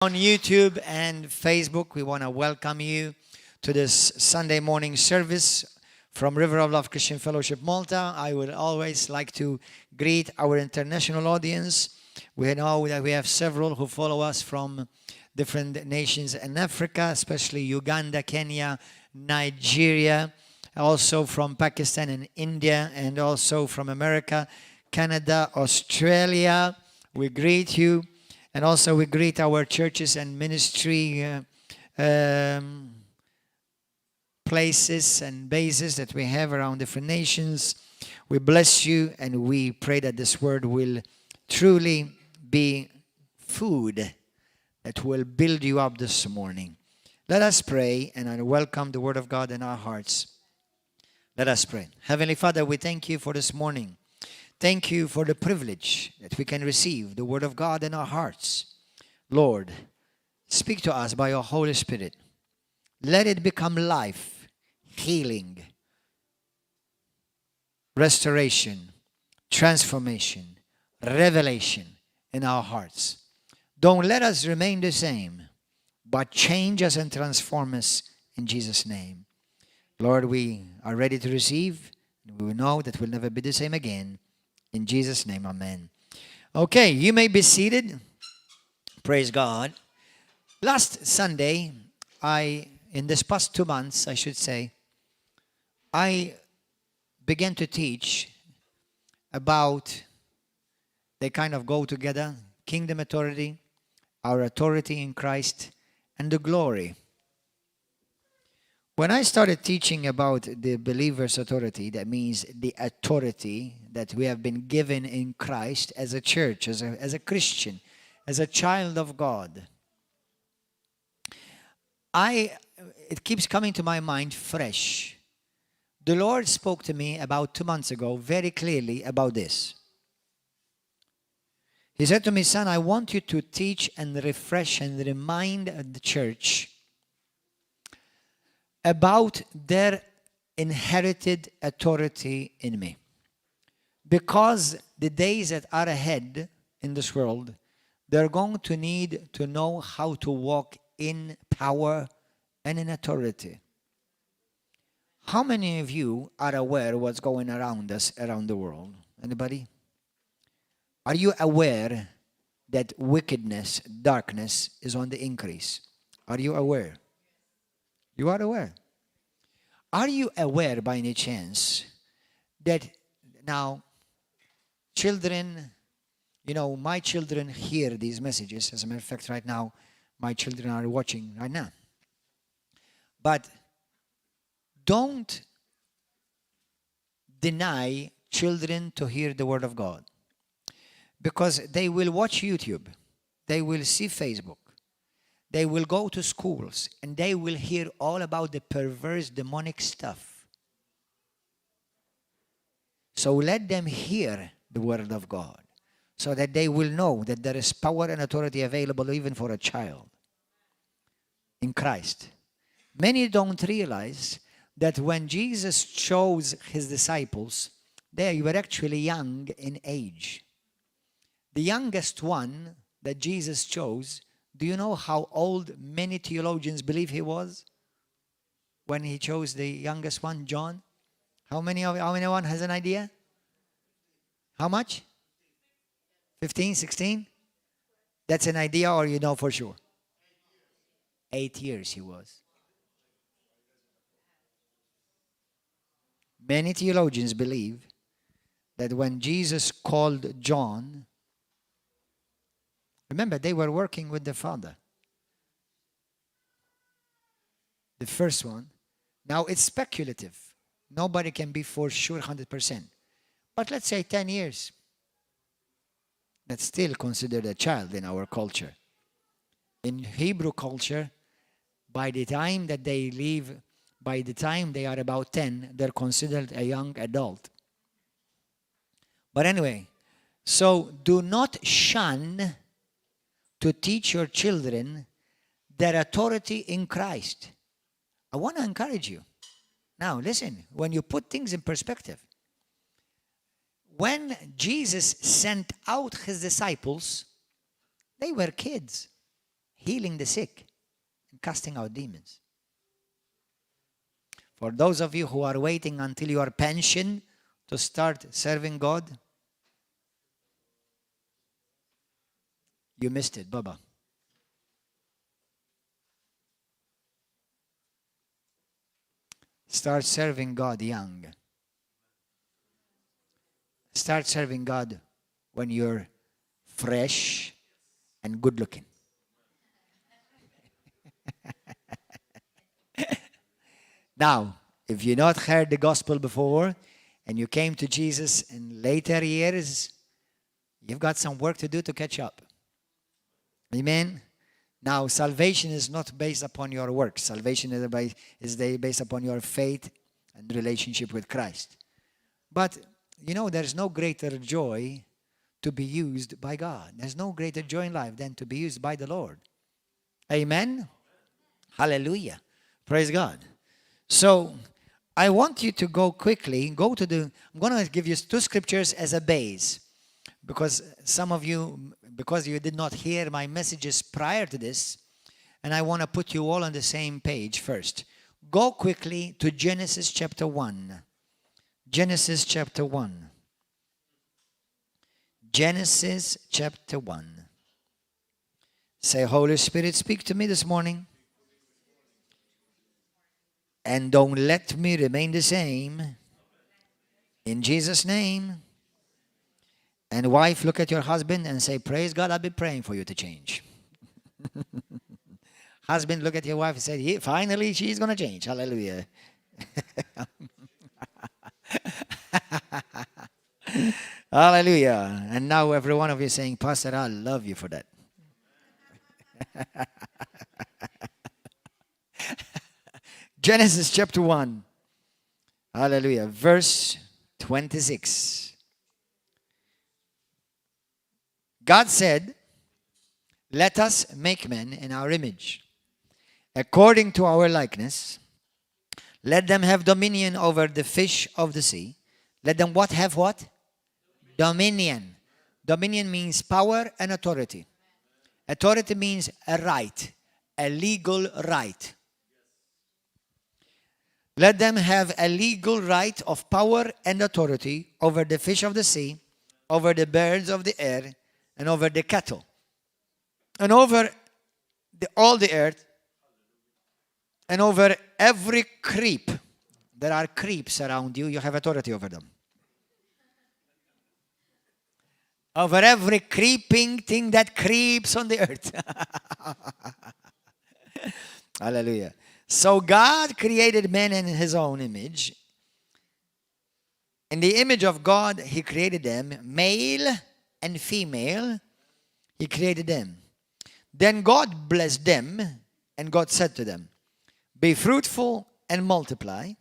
On YouTube and Facebook, we want to welcome you to this Sunday morning service from River of Love Christian Fellowship, Malta. I would always like to greet our international audience. We know that we have several who follow us from different nations in Africa, especially Uganda, Kenya, Nigeria, also from Pakistan and India, and also from America, Canada, Australia. We greet you. And also we greet our churches and ministry places and bases that we have around different nations. We bless you and we pray that this word will truly be food that will build you up this morning. Let us pray, and I welcome the word of God in our hearts. Let us pray. Heavenly Father, we thank you for this morning. Thank you for the privilege that we can receive the word of God in our hearts. Lord, speak to us by your Holy Spirit. Let it become life, healing, restoration, transformation, revelation in our hearts. Don't let us remain the same, but change us and transform us in Jesus' name. Lord, we are ready to receive, and we know that we'll never be the same again. In Jesus' name, amen. Okay, you may be seated. Praise God. Last Sunday, in this past 2 months, I should say, I began to teach about, they kind of go together, kingdom authority, our authority in Christ, and the glory. When I started teaching about the believer's authority, that means the authority that we have been given in Christ as a church, as a Christian, as a child of God, it keeps coming to my mind fresh. The Lord spoke to me about 2 months ago very clearly about this. He said to me, son, I want you to teach and refresh and remind the church about their inherited authority in me. Because the days that are ahead in this world, they're going to need to know how to walk in power and in authority. How many of you are aware of what's going around us, around the world? Anybody? Are you aware that wickedness, darkness is on the increase? Are you aware? You are aware. Are you aware by any chance that now children, my children hear these messages. As a matter of fact, right now, my children are watching right now. But don't deny children to hear the word of God. Because they will watch YouTube. They will see Facebook. They will go to schools and they will hear all about the perverse demonic stuff. So let them hear the word of God so that they will know that there is power and authority available even for a child in Christ. Many don't realize that when Jesus chose his disciples, they were actually young in age. The youngest one that Jesus chose, do you know how old many theologians believe he was when he chose the youngest one, John? How many one has an idea? How much? 15, 16? That's an idea, or you know for sure? 8 years he was. Many theologians believe that when Jesus called John, remember, they were working with the Father. The first one. Now, it's speculative. Nobody can be for sure 100%. But let's say 10 years. That's still considered a child in our culture. In Hebrew culture, by the time that they leave, by the time they are about 10, they're considered a young adult. But anyway, so do not shun to teach your children their authority in Christ. I want to encourage you. Now, listen, when you put things in perspective, when Jesus sent out his disciples, they were kids. healing the sick and casting out demons. For those of you who are waiting until your pension to start serving God, you missed it, Baba. Start serving God young. Start serving God when you're fresh and good looking. Now, if you've not heard the gospel before and you came to Jesus in later years, you've got some work to do to catch up. Amen? Now, salvation is not based upon your works. Salvation is based upon your faith and relationship with Christ. But, you know, there's no greater joy to be used by God. There's no greater joy in life than to be used by the Lord. Amen? Hallelujah. Praise God. So, I want you to go quickly, I'm going to give you 2 scriptures as a base. Because some of you, because you did not hear my messages prior to this, and I want to put you all on the same page first. Go quickly to Genesis chapter 1. Genesis chapter 1. Genesis chapter 1. Say, Holy Spirit, speak to me this morning. And don't let me remain the same. In Jesus' name. And wife, look at your husband and say, praise God, I'll be praying for you to change. Husband, look at your wife and say, finally, she's going to change. Hallelujah. Hallelujah. And now every one of you is saying, Pastor, I love you for that. Genesis chapter 1. Hallelujah. Verse 26. God said, let us make men in our image, according to our likeness. Let them have dominion over the fish of the sea. Let them what have what? Dominion. Dominion means power and authority. Authority means a right, a legal right. Let them have a legal right of power and authority over the fish of the sea, over the birds of the air, and over the cattle, and over all the earth, and over every creep. There are creeps around you. You have authority over them. Over every creeping thing that creeps on the earth. Hallelujah. So God created man in his own image. In the image of God, he created them, male and female. He created them. Then God blessed them, and God said to them, be fruitful and multiply.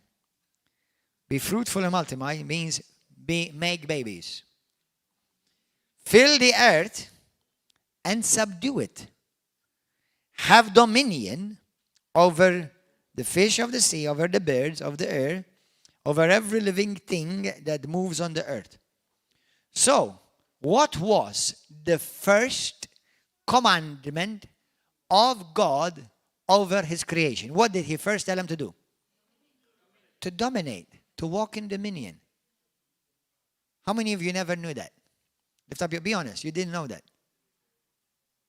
Be fruitful and multiply means make babies. Fill the earth and subdue it. Have dominion over the fish of the sea, over the birds of the air, over every living thing that moves on the earth. So, what was the first commandment of God over his creation? What did he first tell him to do? To dominate, to walk in dominion. How many of you never knew that? Lift up your, be honest, you didn't know that.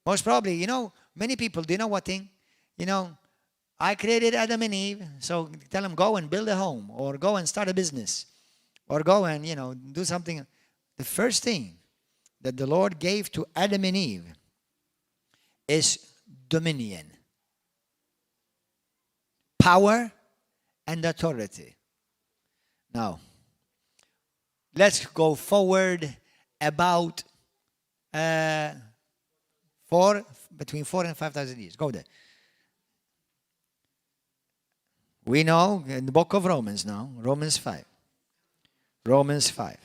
Most probably, many people, do you know what thing? I created Adam and Eve, so tell them go and build a home, or go and start a business, or go and, do something. The first thing that the Lord gave to Adam and Eve is dominion, power, and authority. Now, let's go forward about between 4,000 and 5,000 years. Go there. We know in the book of Romans now, Romans 5. Romans 5.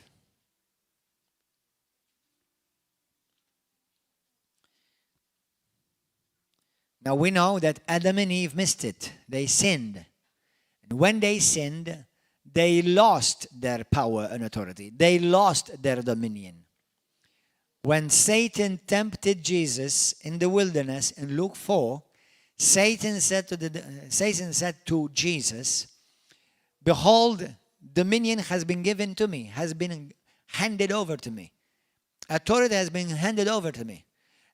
Now we know that Adam and Eve missed it. They sinned. And when they sinned, they lost their power and authority. They lost their dominion. When Satan tempted Jesus in the wilderness in Luke 4, Satan said to Jesus, "Behold, dominion has been given to me, has been handed over to me. Authority has been handed over to me.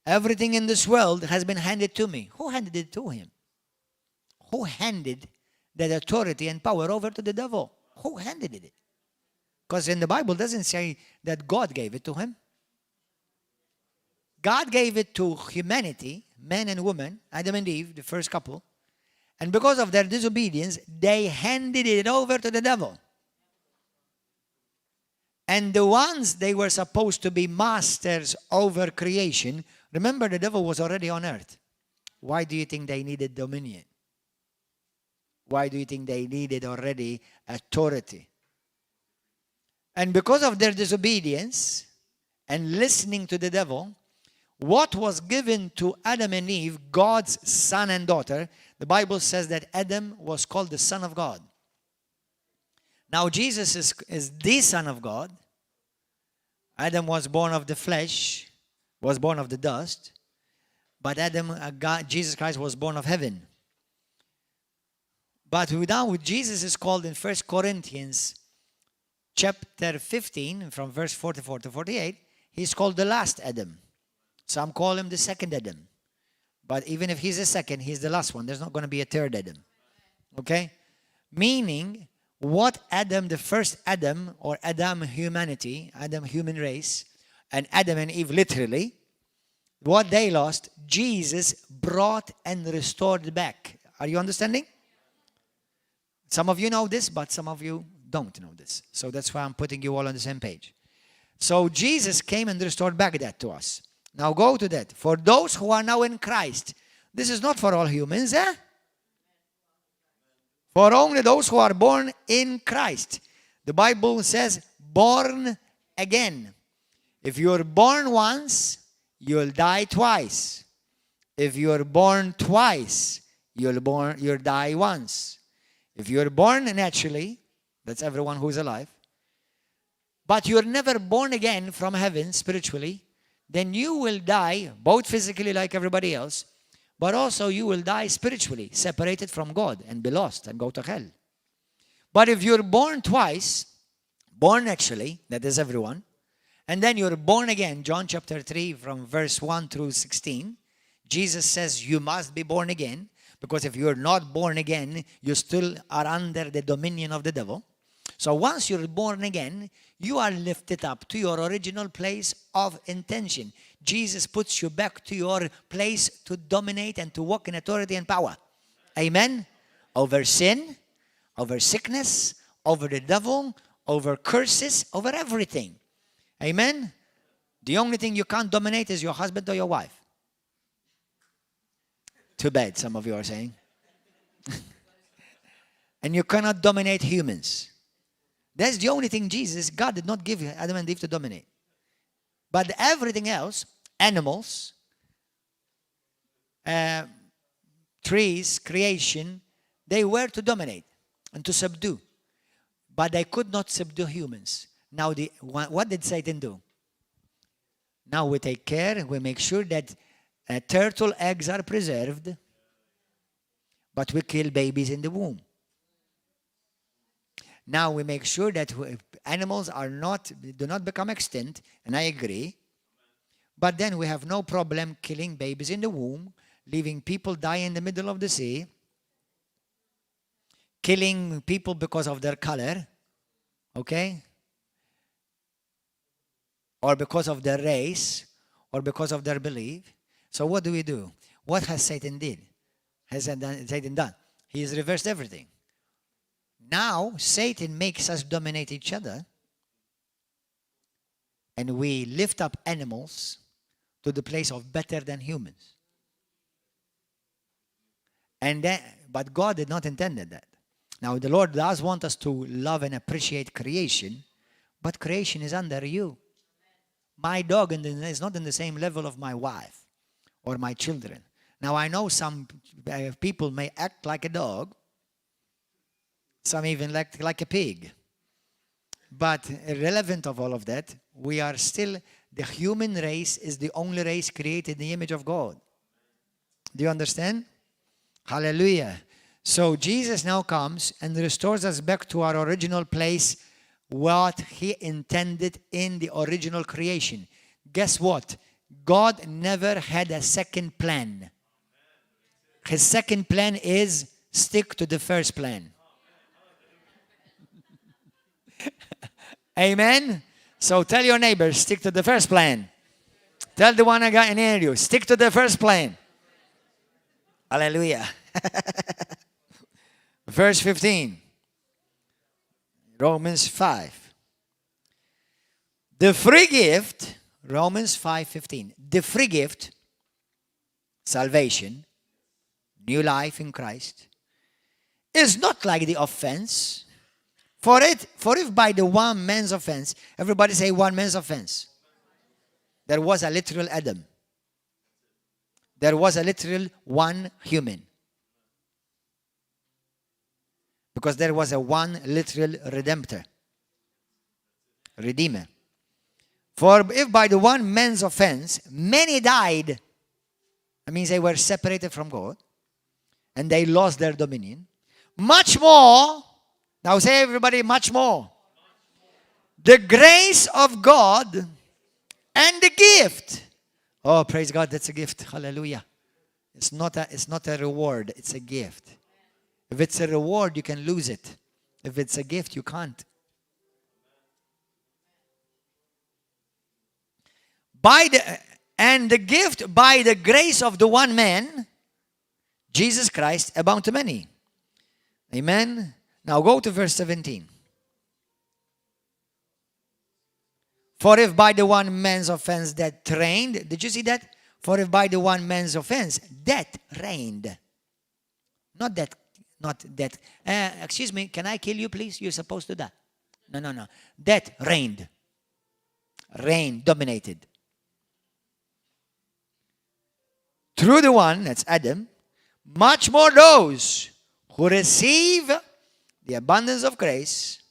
Everything in this world has been handed to me." Who handed it to him? Who handed that authority and power over to the devil? Who handed it? Because in the Bible it doesn't say that God gave it to him. God gave it to humanity, men and women, Adam and Eve, the first couple. And because of their disobedience, they handed it over to the devil. And the ones they were supposed to be masters over creation, remember the devil was already on earth. Why do you think they needed dominion? Why do you think they needed already authority? And because of their disobedience and listening to the devil, what was given to Adam and Eve, God's son and daughter, the Bible says that Adam was called the Son of God. Now Jesus is the Son of God. Adam was born of the flesh, was born of the dust. But Jesus Christ was born of heaven. But now Jesus is called in First Corinthians chapter 15, from verse 44 to 48, he's called the last Adam. Some call him the second Adam. But even if he's the second, he's the last one. There's not going to be a third Adam. Okay? Meaning, what Adam, the first Adam, or Adam humanity, Adam human race, and Adam and Eve literally, what they lost, Jesus brought and restored back. Are you understanding? Some of you know this, but some of you don't know this. So that's why I'm putting you all on the same page. So Jesus came and restored back that to us. Now go to that. For those who are now in Christ. This is not for all humans, eh? For only those who are born in Christ. The Bible says, born again. If you're born once, you'll die twice. If you're born twice, you'll die once. If you're born naturally, that's everyone who's alive, but you're never born again from heaven spiritually, then you will die both physically like everybody else, but also you will die spiritually, separated from God and be lost and go to hell. But if you're born twice, born naturally, that is everyone, and then you're born again, John chapter 3 from verse 1 through 16, Jesus says you must be born again, because if you're not born again, you still are under the dominion of the devil. So once you're born again, you are lifted up to your original place of intention. Jesus puts you back to your place to dominate and to walk in authority and power. Amen? Over sin, over sickness, over the devil, over curses, over everything. Amen? The only thing you can't dominate is your husband or your wife. Too bad, some of you are saying. And you cannot dominate humans. That's the only thing God did not give Adam and Eve to dominate. But everything else, animals, trees, creation, they were to dominate and to subdue. But they could not subdue humans. Now, what did Satan do? Now we take care and we make sure that turtle eggs are preserved, but we kill babies in the womb. Now we make sure that animals do not become extinct, and I agree. But then we have no problem killing babies in the womb, leaving people die in the middle of the sea, killing people because of their color, okay? Or because of their race, or because of their belief. So what do? What has Satan Satan done? He has reversed everything. Now, Satan makes us dominate each other, and we lift up animals to the place of better than humans. But God did not intend that. Now, the Lord does want us to love and appreciate creation, but creation is under you. My dog is not in the same level of my wife or my children. Now, I know some people may act like a dog, some even like a pig. But irrelevant of all of that, we are still the human race is the only race created in the image of God. Do you understand? Hallelujah. So Jesus now comes and restores us back to our original place, what He intended in the original creation. Guess what? God never had a second plan. His second plan is stick to the first plan. Amen? So tell your neighbor, stick to the first plan. Tell the one I got near you, stick to the first plan. Hallelujah. Verse 15. Romans 5. The free gift, Romans 5:15. The free gift, salvation, new life in Christ, is not like the offense. For if by the one man's offense, everybody say one man's offense. There was a literal Adam. There was a literal one human. Because there was a one literal redemptor. Redeemer. For if by the one man's offense, many died, that means they were separated from God, and they lost their dominion. Much more, now say everybody, much more. The grace of God and the gift. Oh, praise God, that's a gift. Hallelujah. It's not a reward, it's a gift. If it's a reward, you can lose it. If it's a gift, you can't. And the gift by the grace of the one man, Jesus Christ, abound to many. Amen. Now go to verse 17. For if by the one man's offense death reigned, did you see that? For if by the one man's offense death reigned. Not death. Excuse me, can I kill you, please? You're supposed to die. No. Death reigned. Reigned, dominated. Through the one, that's Adam, much more those who receive the abundance of grace,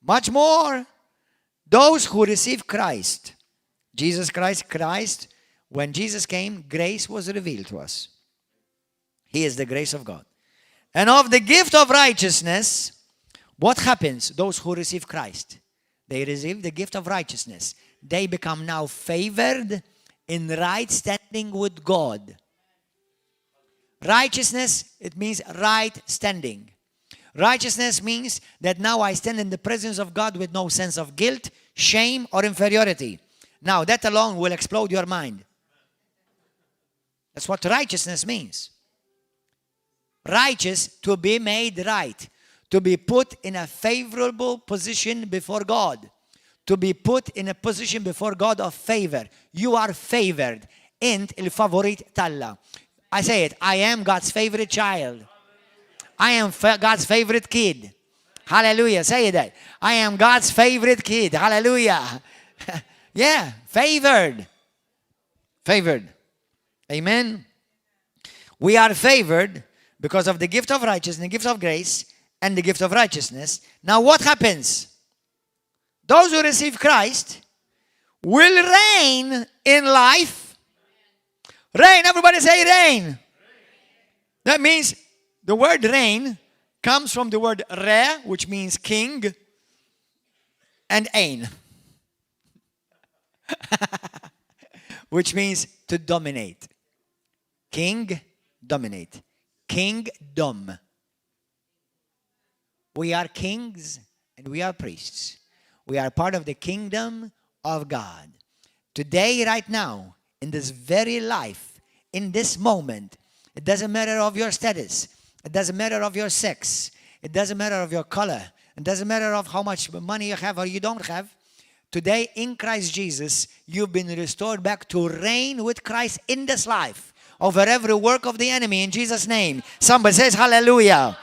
much more those who receive Christ. Jesus Christ, when Jesus came, grace was revealed to us. He is the grace of God. And of the gift of righteousness, what happens? Those who receive Christ, they receive the gift of righteousness. They become now favored in right standing with God. Righteousness, it means right standing. Righteousness means that now I stand in the presence of God with no sense of guilt, shame, or inferiority. Now, that alone will explode your mind. That's what righteousness means. Righteous, to be made right. To be put in a favorable position before God. To be put in a position before God of favor. You are favored. Int il-favorit talla. I say it. I am God's favorite child. I am God's favorite kid. Hallelujah. Say that. I am God's favorite kid. Hallelujah. Yeah. Favored. Favored. Amen. We are favored because of the gift of righteousness, the gift of grace, and the gift of righteousness. Now what happens? Those who receive Christ will reign in life. Reign. Everybody say reign. That means the word reign comes from the word re, which means king, and ein, which means to dominate. King, dominate. Kingdom. We are kings and we are priests. We are part of the kingdom of God. Today, right now, in this very life, in this moment, it doesn't matter of your status. It doesn't matter of your sex. It doesn't matter of your color. It doesn't matter of how much money you have or you don't have. Today, in Christ Jesus, you've been restored back to reign with Christ in this life over every work of the enemy in Jesus' name. Somebody says hallelujah.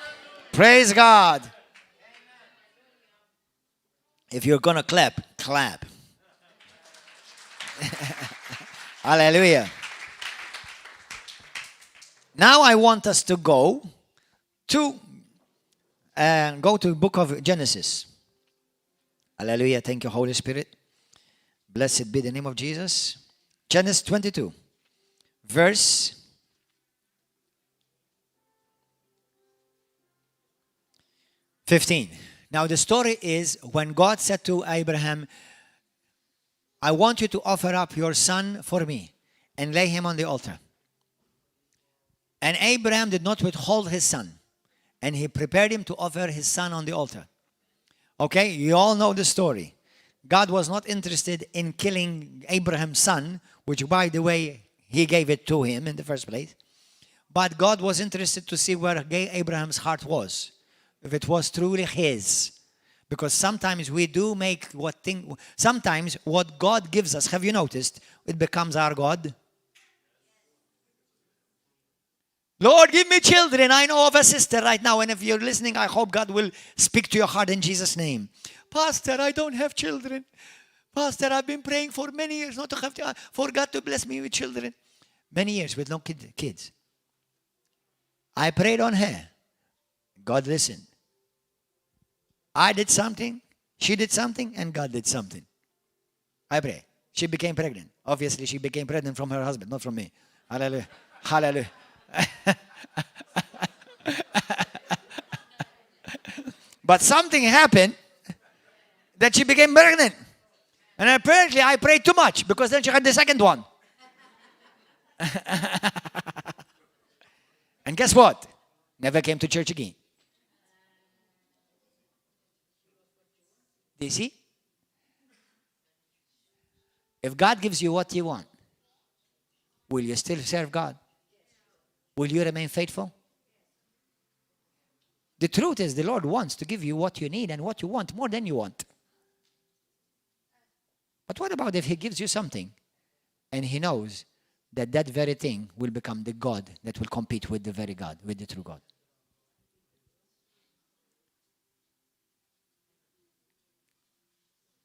Praise God. If you're going to clap, clap. Hallelujah. Now I want us to go to the book of Genesis. Hallelujah. Thank you, Holy Spirit. Blessed be the name of Jesus. Genesis 22, verse 15. Now the story is when God said to Abraham, I want you to offer up your son for me and lay him on the altar. And Abraham did not withhold his son. And he prepared him to offer his son on the altar. Okay, you all know the story. God was not interested in killing Abraham's son, which, by the way, he gave it to him in the first place. But God was interested to see where Abraham's heart was, if it was truly his. Because sometimes we do make sometimes what God gives us, have you noticed, it becomes our God. Lord, give me children. I know of a sister right now, and if you're listening, I hope God will speak to your heart in Jesus' name. Pastor, I don't have children. Pastor, I've been praying for many years not to have for God to bless me with children. Many years with no kids. I prayed on her. God listened. I did something, she did something, and God did something. I pray. She became pregnant. Obviously, she became pregnant from her husband, not from me. Hallelujah. Hallelujah. But something happened that she became pregnant. And apparently I prayed too much because then she had the second one. And guess what? Never came to church again. Do you see? If God gives you what you want, will you still serve God? Will you remain faithful? The truth is the Lord wants to give you what you need and what you want more than you want. But what about if He gives you something and He knows that that very thing will become the God that will compete with the very God, with the true God?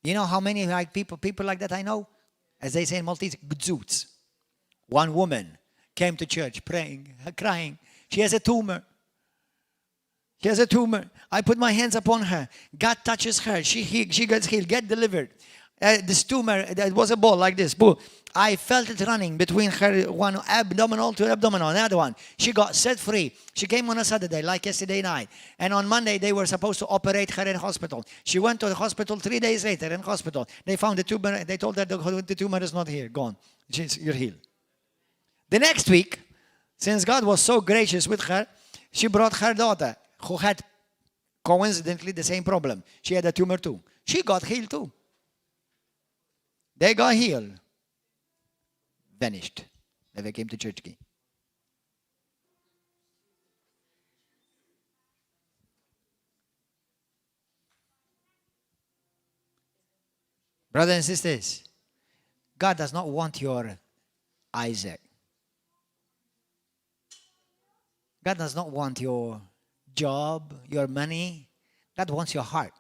You know how many people like that I know? As they say in Maltese, gdzoots. One woman came to church praying, crying. She has a tumor. She has a tumor. I put my hands upon her. God touches her. She gets healed, get delivered. This tumor, it was a ball like this. I felt it running between her one abdominal to abdominal, another one. She got set free. She came on a Saturday, like yesterday night. And on Monday, they were supposed to operate her in hospital. She went to the hospital 3 days later in hospital. They found the tumor. They told her the tumor is not here, gone. You're healed. The next week, since God was so gracious with her, she brought her daughter, who had coincidentally the same problem. She had a tumor too. She got healed too. They got healed. Vanished. Never came to church again. Brothers and sisters, God does not want your Isaac. God does not want your job, your money. God wants your heart.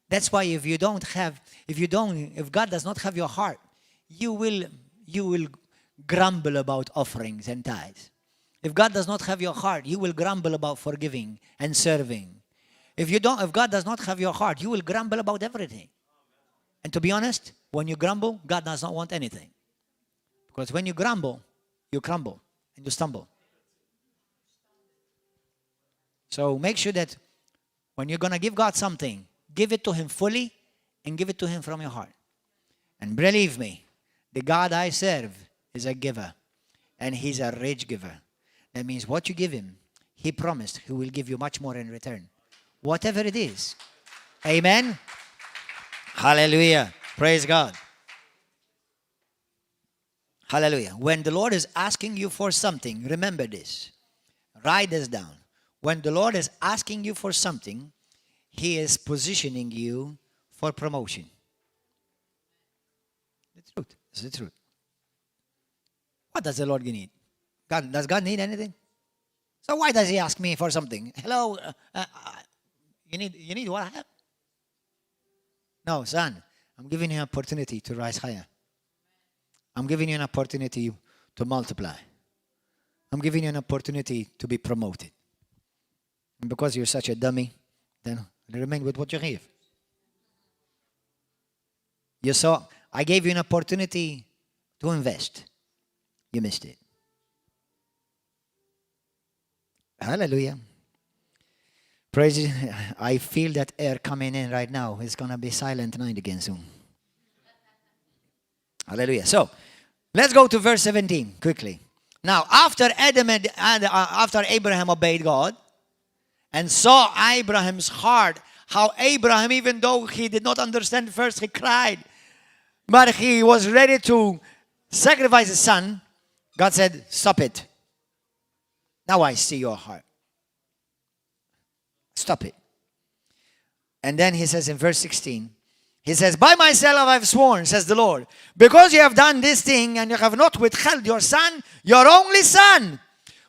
That's why if God does not have your heart, you will grumble about offerings and tithes. If God does not have your heart, you will grumble about forgiving and serving. If God does not have your heart, you will grumble about everything. And to be honest, when you grumble, God does not want anything. Because when you grumble, you crumble and you stumble. So make sure that when you're going to give God something, give it to Him fully and give it to Him from your heart. And believe me, the God I serve is a giver. And He's a rich giver. That means what you give Him, He promised He will give you much more in return. Whatever it is. Amen? Hallelujah. Praise God. Hallelujah. When the Lord is asking you for something, remember this. Write this down. When the Lord is asking you for something, He is positioning you for promotion. The truth. It's the truth. What does the Lord need? Does God need anything? So why does He ask me for something? Hello, you need what I have? No, son, I'm giving you an opportunity to rise higher. I'm giving you an opportunity to multiply. I'm giving you an opportunity to be promoted. And because you're such a dummy, then remain with what you have. You saw, I gave you an opportunity to invest. You missed it. Hallelujah. Praise it. I feel that air coming in right now. It's going to be silent night again soon. Hallelujah. So, let's go to verse 17 quickly. Now, after Abraham obeyed God and saw Abraham's heart, how Abraham, even though he did not understand first, he cried, but he was ready to sacrifice his son. God said, stop it. Now I see your heart. Stop it. And then he says in verse 16, he says, by myself I have sworn, says the Lord, because you have done this thing and you have not withheld your son, your only son.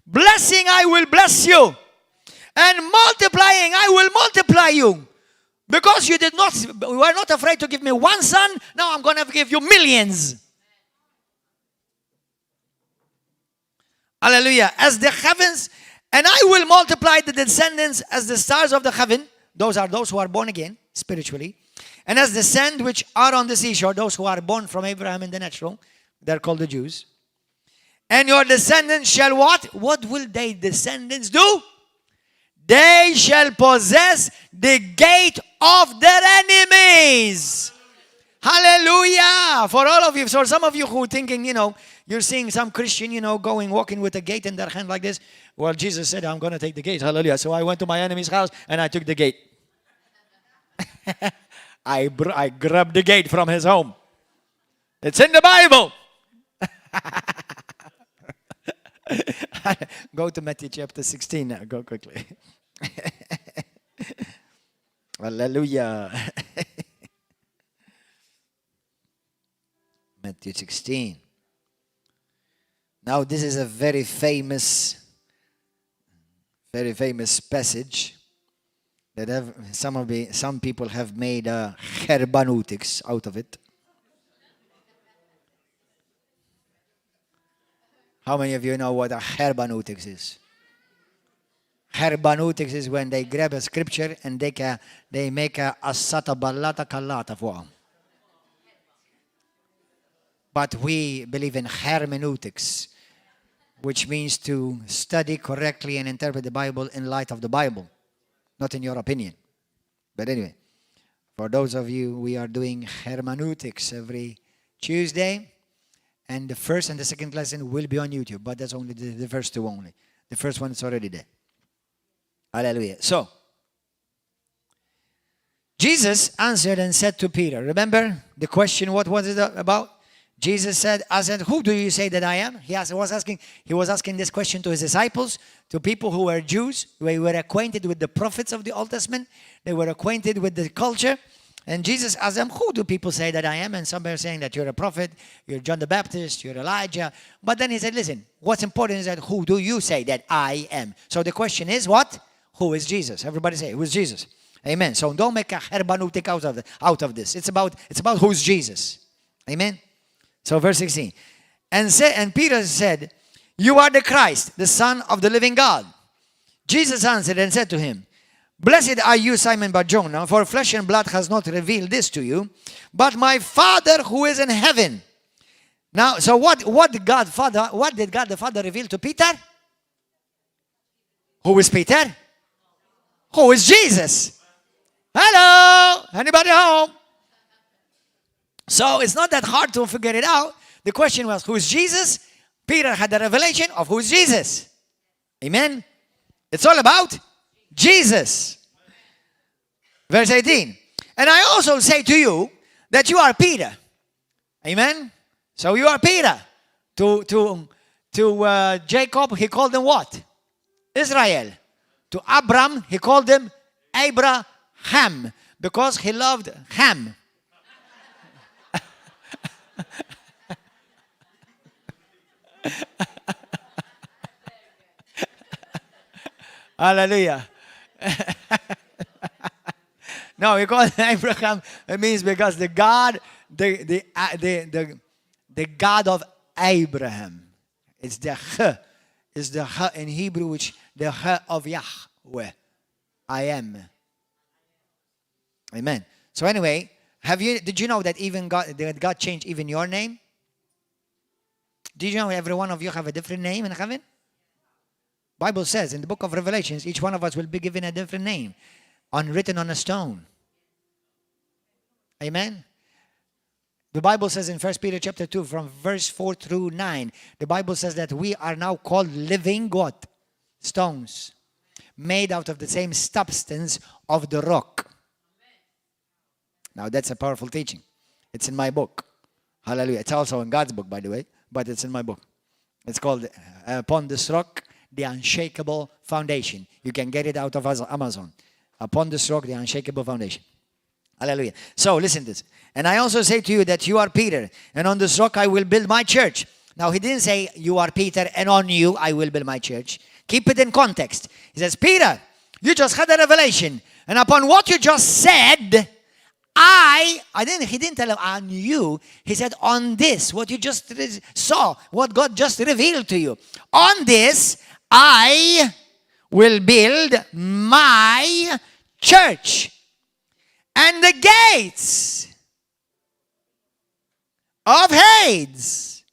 Blessing I will bless you, and multiplying I will multiply you. Because you were not afraid to give me one son, now I'm going to give you millions. Hallelujah. As the heavens, and I will multiply the descendants as the stars of the heaven. Those are those who are born again, spiritually. And as the sand which are on the seashore, those who are born from Abraham in the natural, they're called the Jews. And your descendants shall what? What will their descendants do? They shall possess the gate of their enemies. Hallelujah. For all of you, for some of you who are thinking, you're seeing some Christian, walking with a gate in their hand like this. Well, Jesus said, I'm going to take the gate. Hallelujah. So I went to my enemy's house and I took the gate. I grabbed the gate from his home. It's in the Bible. Go to Matthew chapter 16 now. Go quickly. Hallelujah. Matthew 16. Now this is a very famous passage that some people have made hermeneutics out of it. How many of you know what a hermeneutics is? Hermeneutics is when they grab a scripture and they make a assata ballata kallata fuqha. But we believe in hermeneutics, which means to study correctly and interpret the Bible in light of the Bible, not in your opinion. But anyway, for those of you, we are doing hermeneutics every Tuesday, and the first and the second lesson will be on YouTube, but that's only the first two only. The first one is already there. Hallelujah. So, Jesus answered and said to Peter, remember the question, what was it about? Jesus said, who do you say that I am? He was asking this question to his disciples, to people who were Jews. They were acquainted with the prophets of the Old Testament. They were acquainted with the culture. And Jesus asked them, who do people say that I am? And some are saying that you're a prophet, you're John the Baptist, you're Elijah. But then he said, listen, what's important is that who do you say that I am? So the question is what? Who is Jesus? Everybody say, who is Jesus? Amen. So don't make a hermeneutic out of this. It's about who's Jesus. Amen. So verse 16. And Peter said, you are the Christ, the Son of the living God. Jesus answered and said to him, blessed are you, Simon Bar-Jonah, for flesh and blood has not revealed this to you, but my Father who is in heaven. Now, so what did God the Father reveal to Peter? Who is Peter? Who is Jesus? Hello? Anybody home? So it's not that hard to figure it out. The question was, who is Jesus? Peter had the revelation of who is Jesus. Amen? It's all about Jesus. Verse 18. And I also say to you that you are Peter. Amen? So you are Peter. To Jacob, he called him what? Israel. To Abram, he called him Abraham, because he loved Ham. Hallelujah. No, he called Abraham. It means because the God, the God of Abraham. It's the Ch. It's the Ch in Hebrew, which the Ch of Yahweh. I am. Amen. So anyway, Did you know that that God changed even your name? Did you know every one of you have a different name in heaven? Bible says in the book of Revelations, each one of us will be given a different name, written on a stone. Amen. The Bible says in First Peter chapter 2, from verse 4 through 9, the Bible says that we are now called living what? Stones, made out of the same substance of the rock. Now that's a powerful teaching. It's in my book. Hallelujah. It's also in God's book, by the way, but it's in my book. It's called Upon This Rock, the Unshakable Foundation. You can get it out of Amazon. Upon This Rock, the Unshakable Foundation. Hallelujah. So listen to this. And I also say to you that you are Peter, and on this rock I will build my church. Now he didn't say you are Peter and on you I will build my church. Keep it in context. He says, Peter, you just had a revelation. And upon what you just said, he didn't tell him on you. He said on this, what you just saw, what God just revealed to you. On this, I will build my church. And the gates of Hades.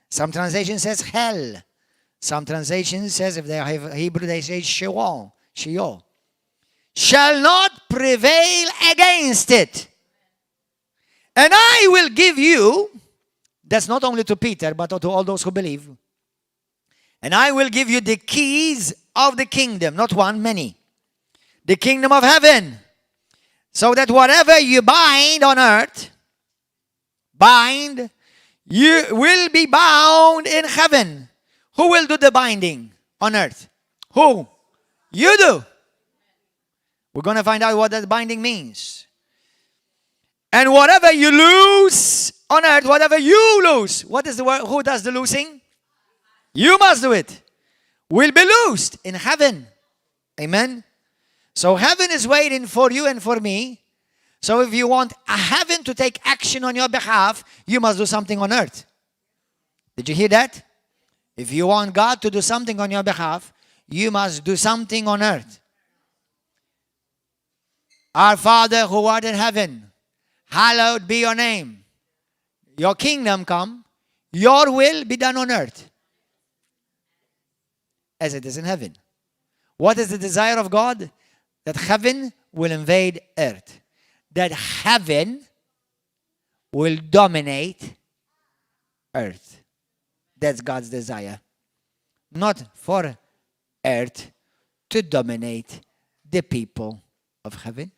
Some translation says hell. Some translation says, if they have Hebrew, they say Sheol. Shall not prevail against it. And I will give you, that's not only to Peter, but to all those who believe. And I will give you the keys of the kingdom, not one, many. The kingdom of heaven. So that whatever you bind on earth, you will be bound in heaven. Who will do the binding on earth? Who? You do. We're going to find out what that binding means. And whatever you lose on earth, whatever you lose, what is the word? Who does the losing? You must do it. Will be loosed in heaven. Amen. So heaven is waiting for you and for me. So if you want heaven to take action on your behalf, you must do something on earth. Did you hear that? If you want God to do something on your behalf, you must do something on earth. Our Father who art in heaven, hallowed be your name. Your kingdom come, your will be done on earth as it is in heaven. What is the desire of God? That heaven will invade earth. That heaven will dominate earth. That's God's desire. Not for earth to dominate the people of heaven.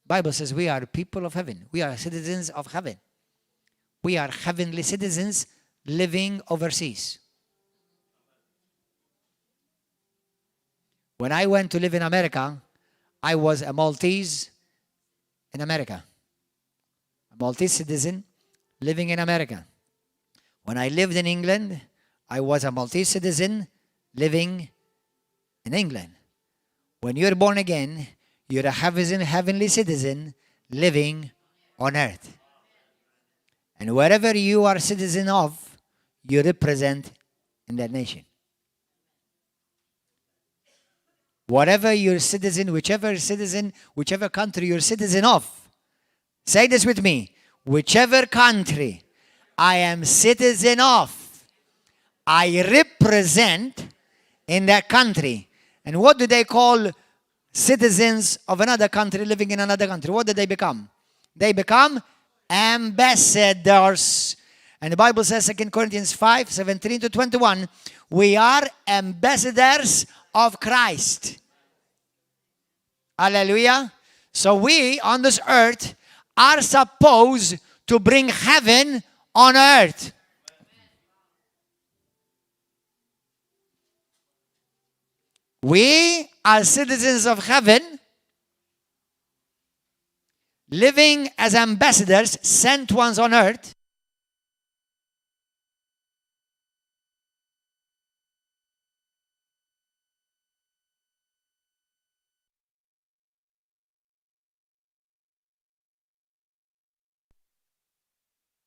Bible says we are people of heaven. We are citizens of heaven. We are heavenly citizens living overseas. When I went to live in America, I was a Maltese in America. A Maltese citizen living in America. When I lived in England, I was a Maltese citizen living in England. When you're born again, you're a heavenly citizen living on earth. And wherever you are citizen of, you represent in that nation. Whatever you're citizen, whichever country you're citizen of. Say this with me. Whichever country I am citizen of, I represent in that country. And what do they call citizens of another country living in another country? What do they become? They become ambassadors. And the Bible says, 2 Corinthians 5:17-21, we are ambassadors of Christ. Hallelujah. So we on this earth are supposed to bring heaven on earth. We are citizens of heaven, living as ambassadors, sent ones on earth.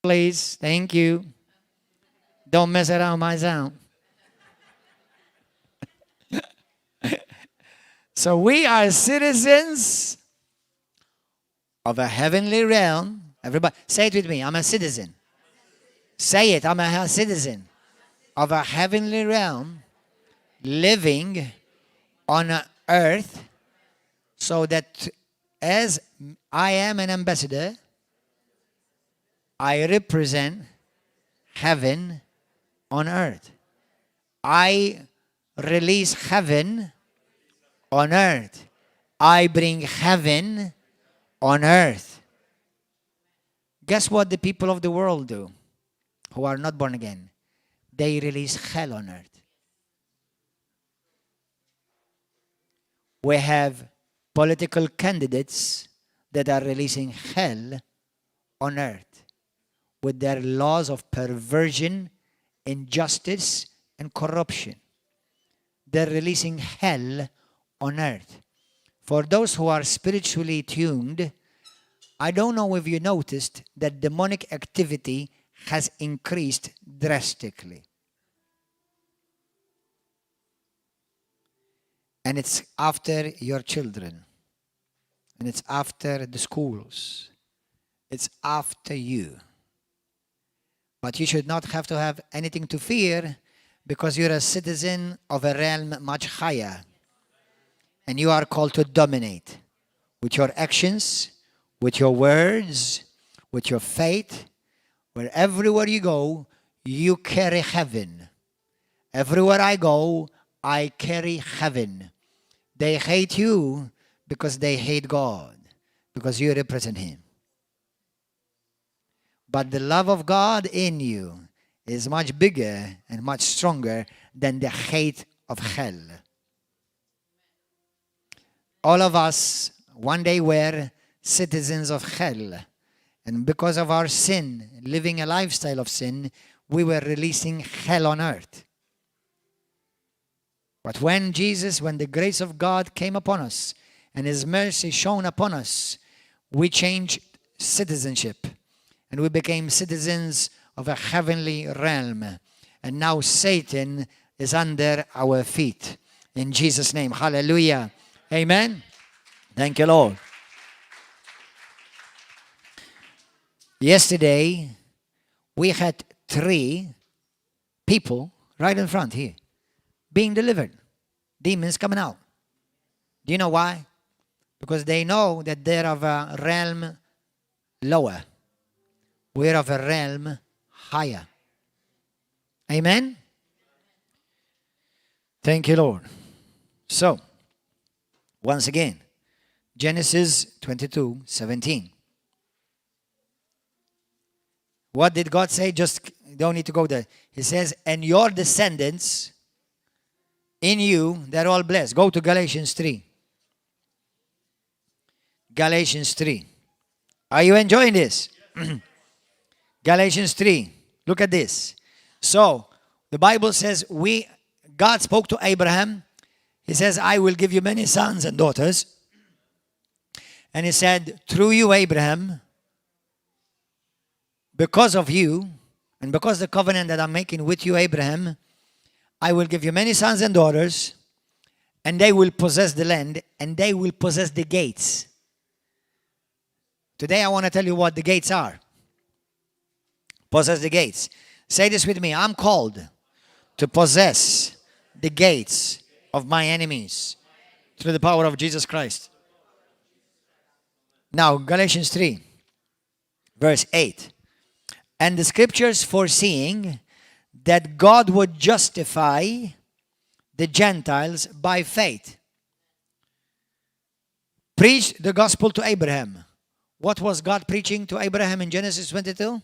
Please, thank you. Don't mess around my sound. So we are citizens of a heavenly realm. Everybody, say it with me. I'm a citizen. Say it. I'm a citizen of a heavenly realm, living on earth, so that as I am an ambassador, I represent heaven on earth. I release heaven on earth. I bring heaven on earth. Guess what the people of the world do who are not born again? They release hell on earth. We have political candidates that are releasing hell on earth with their laws of perversion, injustice, and corruption. They're releasing hell on earth. For those who are spiritually tuned, I don't know if you noticed that demonic activity has increased drastically. And it's after your children. And it's after the schools. It's after you. But you should not have to have anything to fear, because you're a citizen of a realm much higher. And you are called to dominate with your actions, with your words, with your faith. Where everywhere you go, you carry heaven. Everywhere I go, I carry heaven. They hate you because they hate God, because you represent Him. But the love of God in you is much bigger and much stronger than the hate of hell. All of us one day were citizens of hell. And because of our sin, living a lifestyle of sin, we were releasing hell on earth. But when the grace of God came upon us and His mercy shone upon us, we changed citizenship and we became citizens of a heavenly realm. And now Satan is under our feet. In Jesus' name, hallelujah. Amen. Thank you, Lord. Yesterday, we had 3 people right in front here being delivered. Demons coming out. Do you know why? Because they know that they're of a realm lower. We're of a realm higher. Amen? Thank you, Lord. So, once again, Genesis 22:17. What did God say? Just don't need to go there. He says, and your descendants in you, they're all blessed. Go to Galatians 3. Galatians 3. Are you enjoying this? Galatians 3. Look at this. So, the Bible says God spoke to Abraham. He says, I will give you many sons and daughters. And He said, through you, Abraham, because of you, and because the covenant that I'm making with you, Abraham, I will give you many sons and daughters, and they will possess the land, and they will possess the gates. Today I want to tell you what the gates are. Possess the gates. Say this with me. I'm called to possess the gates of my enemies through the power of Jesus Christ. Now, Galatians 3, verse 8. And the scriptures foreseeing that God would justify the Gentiles by faith, preached the gospel to Abraham. What was God preaching to Abraham in Genesis 22?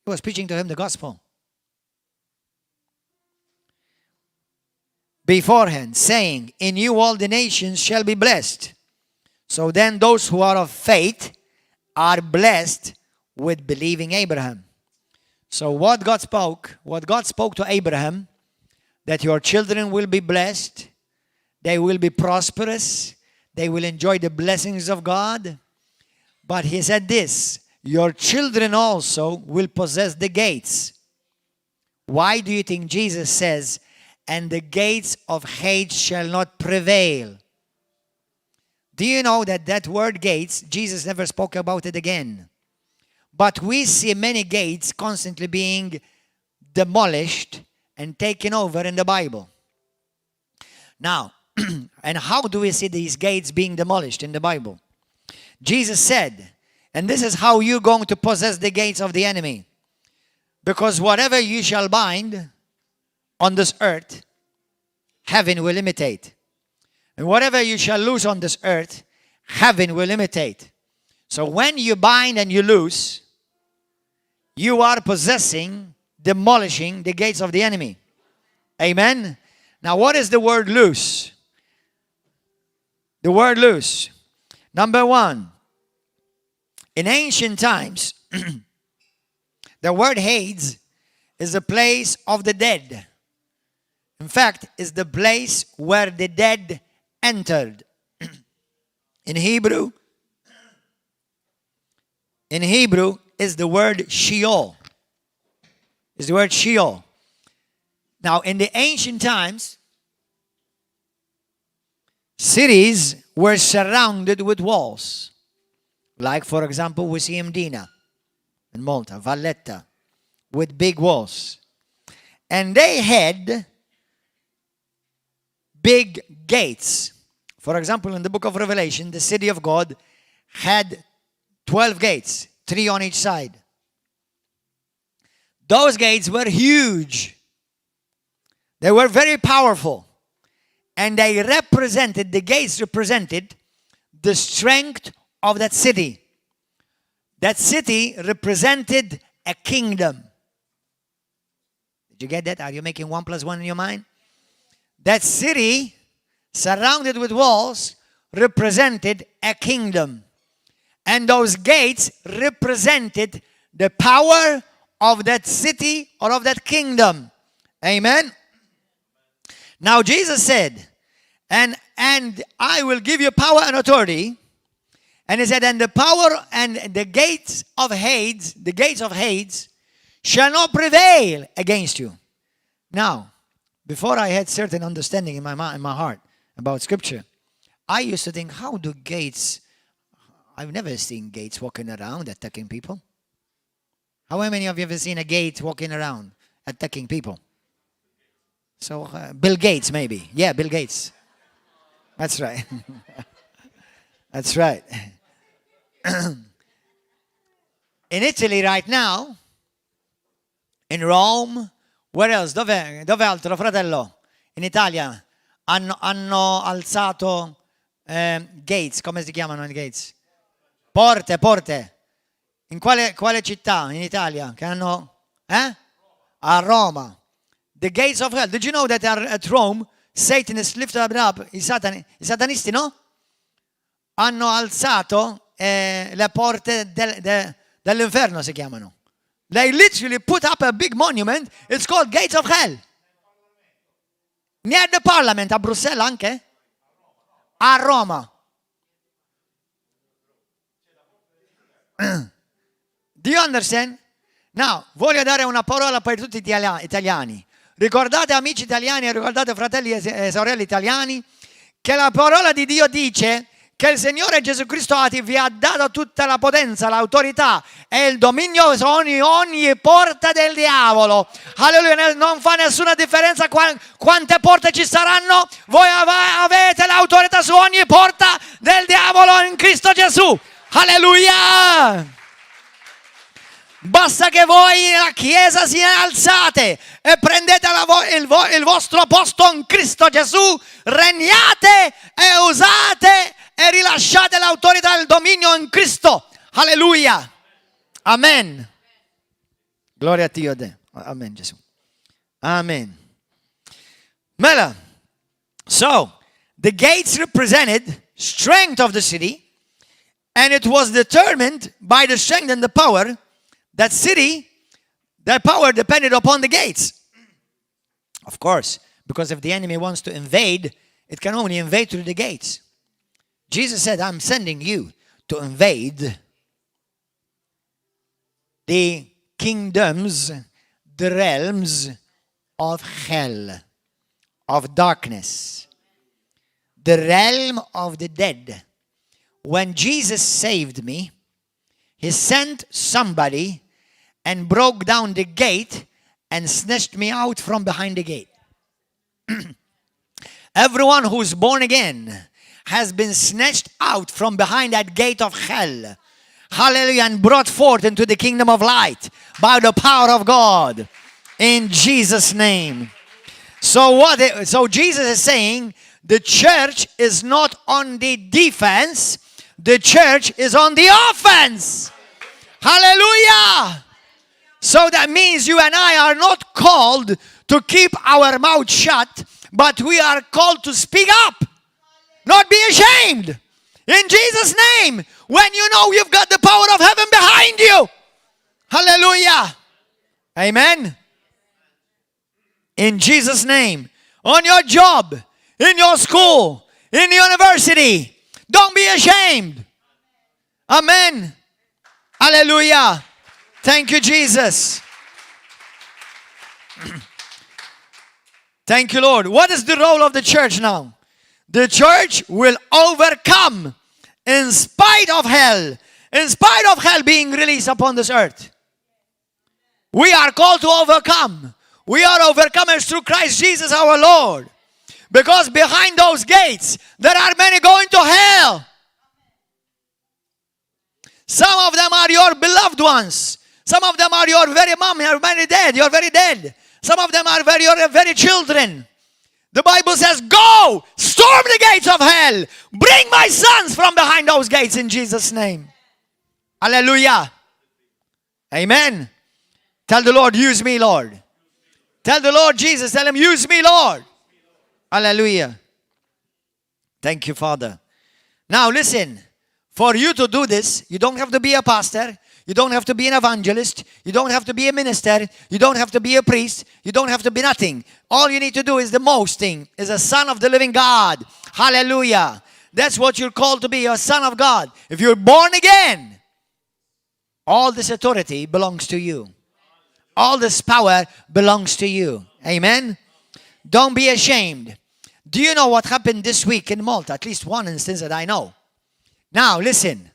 He was preaching to him the gospel. Beforehand, saying, in you all the nations shall be blessed. So then those who are of faith are blessed with believing Abraham. So what God spoke to Abraham, that your children will be blessed, they will be prosperous, they will enjoy the blessings of God. But He said this, your children also will possess the gates. Why do you think Jesus says, and the gates of hate shall not prevail? Do you know that that word gates, Jesus never spoke about it again? But we see many gates constantly being demolished and taken over in the Bible. Now, and how do we see these gates being demolished in the Bible? Jesus said, and this is how you're going to possess the gates of the enemy. Because whatever you shall bind on this earth, heaven will imitate. And whatever you shall loose on this earth, heaven will imitate. So when you bind and you loose, you are possessing, demolishing the gates of the enemy. Amen? Now, what is the word loose? The word loose. Number one, in ancient times, the word Hades is a place of the dead. In fact, it's the place where the dead entered. In Hebrew is the word Sheol. Is the word Sheol. Now, in the ancient times, cities were surrounded with walls. Like, for example, we see Mdina in Malta, Valletta, with big walls. And they had big gates. For example, in the book of Revelation, the city of God had 12 gates, 3 on each side. Those gates were huge. They were very powerful. And they represented, the gates represented the strength of that city. That city represented a kingdom. Did you get that? Are you making 1 + 1 in your mind? That city, surrounded with walls, represented a kingdom. And those gates represented the power of that city or of that kingdom. Amen? Now Jesus said, and I will give you power and authority. And he said, and the power and the gates of Hades shall not prevail against you. Now, before I had certain understanding in my heart about Scripture, I used to think, how do gates... I've never seen gates walking around attacking people. How many of you have ever seen a gate walking around attacking people? So, Bill Gates maybe. Yeah, Bill Gates. That's right. That's right. In Italy right now, in Rome, where else? Dove altro, fratello? In Italia hanno alzato gates, come si chiamano i gates? Porte. In quale città in Italia che hanno? A Roma. The gates of hell. Did you know that at Rome, Satan is lifted up? I satanisti, no? Hanno alzato le porte dell'inferno, si chiamano. They literally put up a big monument. It's called Gates of Hell. Near the Parliament, a Bruxelles anche? A Roma. Do you understand? Now, voglio dare una parola per tutti gli italiani. Ricordate, amici italiani, e ricordate, fratelli e sorelle italiani, che la parola di Dio dice che il Signore Gesù Cristo vi ha dato tutta la potenza, l'autorità e il dominio su ogni porta del diavolo. Alleluia, non fa nessuna differenza quante porte ci saranno, voi avete l'autorità su ogni porta del diavolo in Cristo Gesù. Alleluia! Basta che voi, la Chiesa, si alzate e prendete il vostro posto in Cristo Gesù, regnate e usate e rilasciate l'autorità e il dominio in Cristo. Alleluia. Amen. Gloria a Dio. Amen, Gesù. Amen. Mela. So, the gates represented strength of the city, and it was determined by the strength and the power. That city, their power depended upon the gates. Of course, because if the enemy wants to invade, it can only invade through the gates. Jesus said, I'm sending you to invade the kingdoms, the realms of hell, of darkness, the realm of the dead. when Jesus saved me, he sent somebody and broke down the gate and snatched me out from behind the gate. Everyone who's born again has been snatched out from behind that gate of hell. Hallelujah. And brought forth into the kingdom of light by the power of God. In Jesus' name. So Jesus is saying the church is not on the defense. The church is on the offense. Hallelujah. So that means you and I are not called to keep our mouth shut, but we are called to speak up. Not be ashamed. In Jesus' name. When you know you've got the power of heaven behind you. Hallelujah. Amen. In Jesus' name. On your job, in your school, in the university. Don't be ashamed. Amen. Hallelujah. Thank you, Jesus. Thank you, Lord. What is the role of the church now? The church will overcome in spite of hell. In spite of hell being released upon this earth. We are called to overcome. We are overcomers through Christ Jesus our Lord. Because behind those gates, there are many going to hell. Some of them are your beloved ones. Some of them are your very mom. You're very dead. You're very dead. Some of them are your very children. The Bible says, go, storm the gates of hell. Bring my sons from behind those gates in Jesus' name. Hallelujah. Amen. Tell the Lord, use me, Lord. Tell the Lord Jesus, tell him, use me, Lord. Hallelujah. Thank you, Father. Now listen, for you to do this, you don't have to be a pastor. You don't have to be an evangelist. You don't have to be a minister. You don't have to be a priest. You don't have to be nothing. All you need to do is the most thing, is a son of the living God. Hallelujah. That's what you're called to be, you're a son of God. If you're born again, all this authority belongs to you. All this power belongs to you. Amen? Don't be ashamed. Do you know what happened this week in Malta? At least one instance that I know. Now, listen.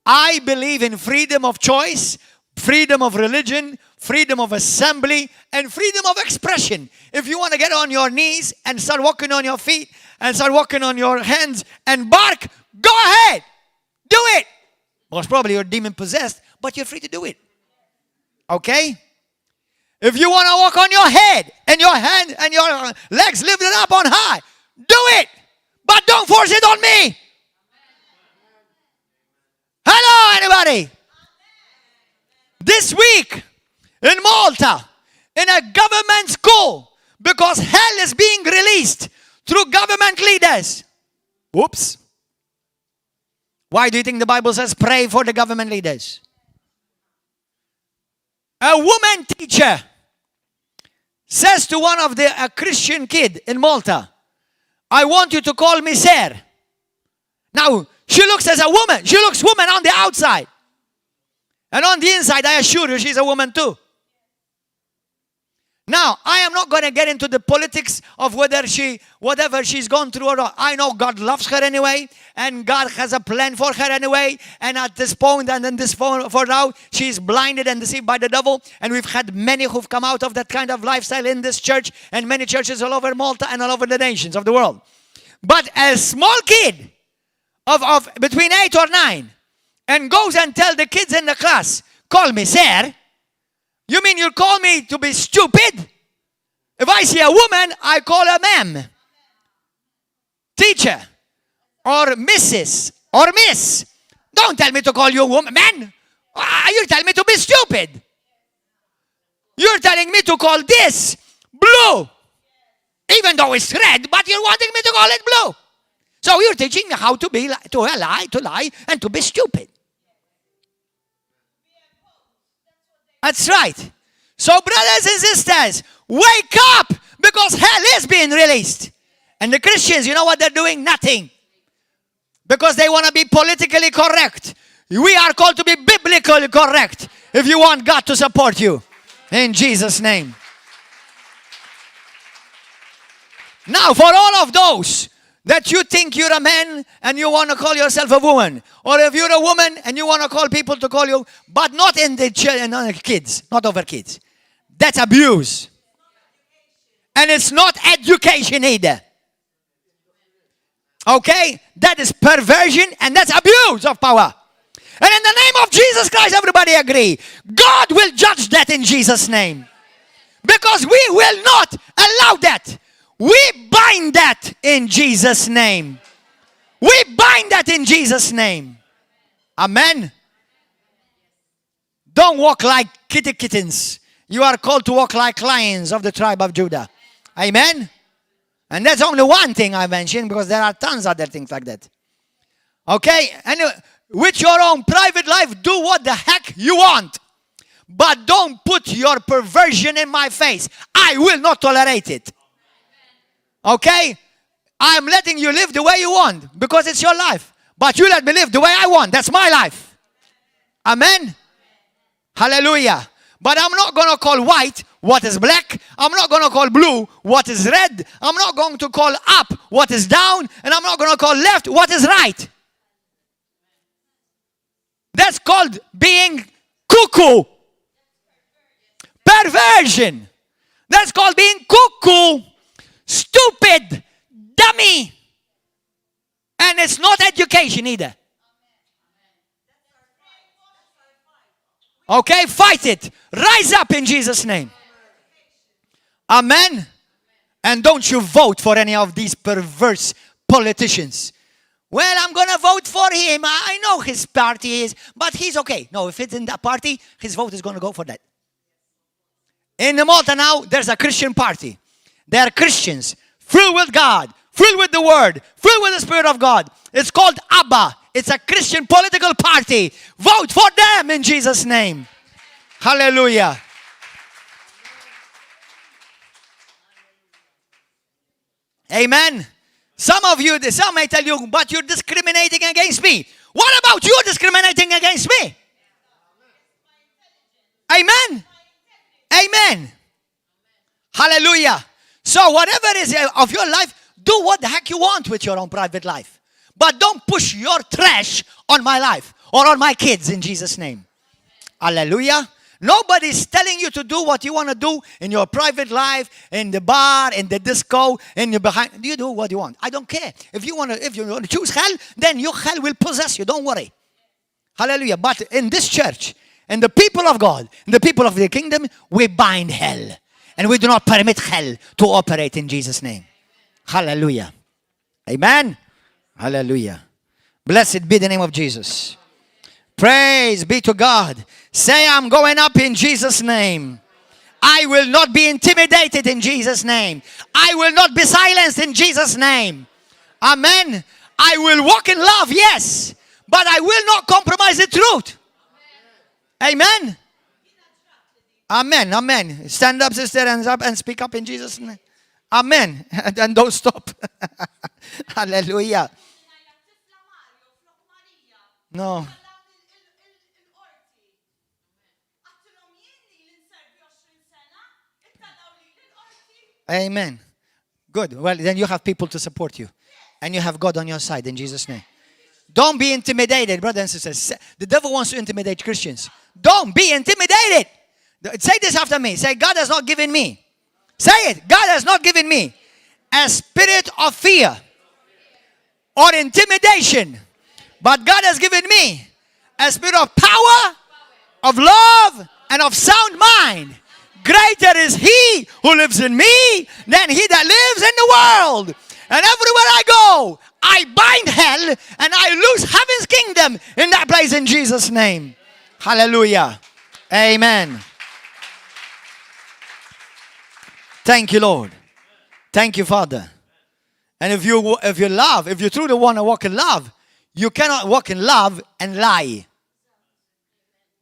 I believe in freedom of choice, freedom of religion, freedom of assembly, and freedom of expression. If you want to get on your knees and start walking on your feet and start walking on your hands and bark, go ahead. Do it. Most probably you're demon possessed, but you're free to do it. Okay? If you want to walk on your head and your hand and your legs lifted up on high, do it. But don't force it on me. Hello, anybody? This week in Malta, in a government school, because hell is being released through government leaders. Whoops. Why do you think the Bible says pray for the government leaders? A woman teacher says to one of a Christian kid in Malta, I want you to call me sir. Now, she looks as a woman. She looks woman on the outside. And on the inside, I assure you, she's a woman too. Now, I am not going to get into the politics of whatever she's gone through or not. I know God loves her anyway, and God has a plan for her anyway. And at this point, and then this point for now, she's blinded and deceived by the devil. And we've had many who've come out of that kind of lifestyle in this church, and many churches all over Malta and all over the nations of the world. But a small kid of between 8 or 9 and goes and tell the kids in the class, call me sir. You mean you call me to be stupid? If I see a woman, I call her ma'am, teacher, or Mrs. or Miss. Don't tell me to call you a woman, man. You're telling me to be stupid. You're telling me to call this blue, even though it's red, but you're wanting me to call it blue. So you're teaching me how to lie, and to be stupid. That's right. So brothers and sisters, wake up, because hell is being released. And the Christians, you know what they're doing? Nothing. Because they want to be politically correct. We are called to be biblically correct if you want God to support you. In Jesus' name. Now, for all of those that you think you're a man and you want to call yourself a woman. Or if you're a woman and you want to call people to call you, but not in the kids, not over kids. That's abuse. And it's not education either. Okay? That is perversion and that's abuse of power. And in the name of Jesus Christ, everybody agree. God will judge that in Jesus' name. Because we will not allow that. We bind that in Jesus' name. We bind that in Jesus' name. Amen. Don't walk like kittens. You are called to walk like lions of the tribe of Judah. Amen. And that's only one thing I mentioned because there are tons of other things like that. Okay? And with your own private life, do what the heck you want. But don't put your perversion in my face. I will not tolerate it. Okay? I'm letting you live the way you want because it's your life. But you let me live the way I want. That's my life. Amen? Hallelujah. But I'm not going to call white what is black. I'm not going to call blue what is red. I'm not going to call up what is down. And I'm not going to call left what is right. That's called being cuckoo. Perversion. That's called being cuckoo. Stupid. Dummy. And it's not education either. Okay, fight it. Rise up in Jesus' name. Amen. And don't you vote for any of these perverse politicians. Well, I'm going to vote for him. I know his party is, but he's okay. No, if it's in that party, his vote is going to go for that. In Malta now, there's a Christian party. They are Christians, filled with God, filled with the Word, filled with the Spirit of God. It's called Erbgħa. It's a Christian political party. Vote for them in Jesus' name. Hallelujah. Amen. Some may tell you, but you're discriminating against me. What about you discriminating against me? Amen. Amen. Hallelujah. So whatever is of your life, do what the heck you want with your own private life. But don't push your trash on my life or on my kids in Jesus' name. Hallelujah. Nobody's telling you to do what you want to do in your private life, in the bar, in the disco, in your behind. You do what you want. I don't care. If you want to choose hell, then your hell will possess you. Don't worry. Hallelujah. But in this church, and the people of God, and the people of the kingdom, we bind hell. And we do not permit hell to operate in Jesus' name. Hallelujah. Amen. Hallelujah. Blessed be the name of Jesus. Praise be to God. Say, I'm going up in Jesus' name. I will not be intimidated in Jesus' name. I will not be silenced in Jesus' name. Amen. I will walk in love, yes. But I will not compromise the truth. Amen. Amen. Amen. Stand up, sister, hands up and speak up in Jesus' name. Amen. And don't stop. Hallelujah. No. Amen. Good. Well, then you have people to support you. And you have God on your side in Jesus' name. Don't be intimidated, brothers and sisters. The devil wants to intimidate Christians. Don't be intimidated. Say this after me. Say, God has not given me. Say it. God has not given me a spirit of fear or intimidation. But God has given me a spirit of power, of love, and of sound mind. Greater is He who lives in me than he that lives in the world. And everywhere I go, I bind hell and I lose heaven's kingdom in that place in Jesus' name. Hallelujah. Amen. Thank you, Lord. Thank you, Father. And if you truly want to walk in love, you cannot walk in love and lie.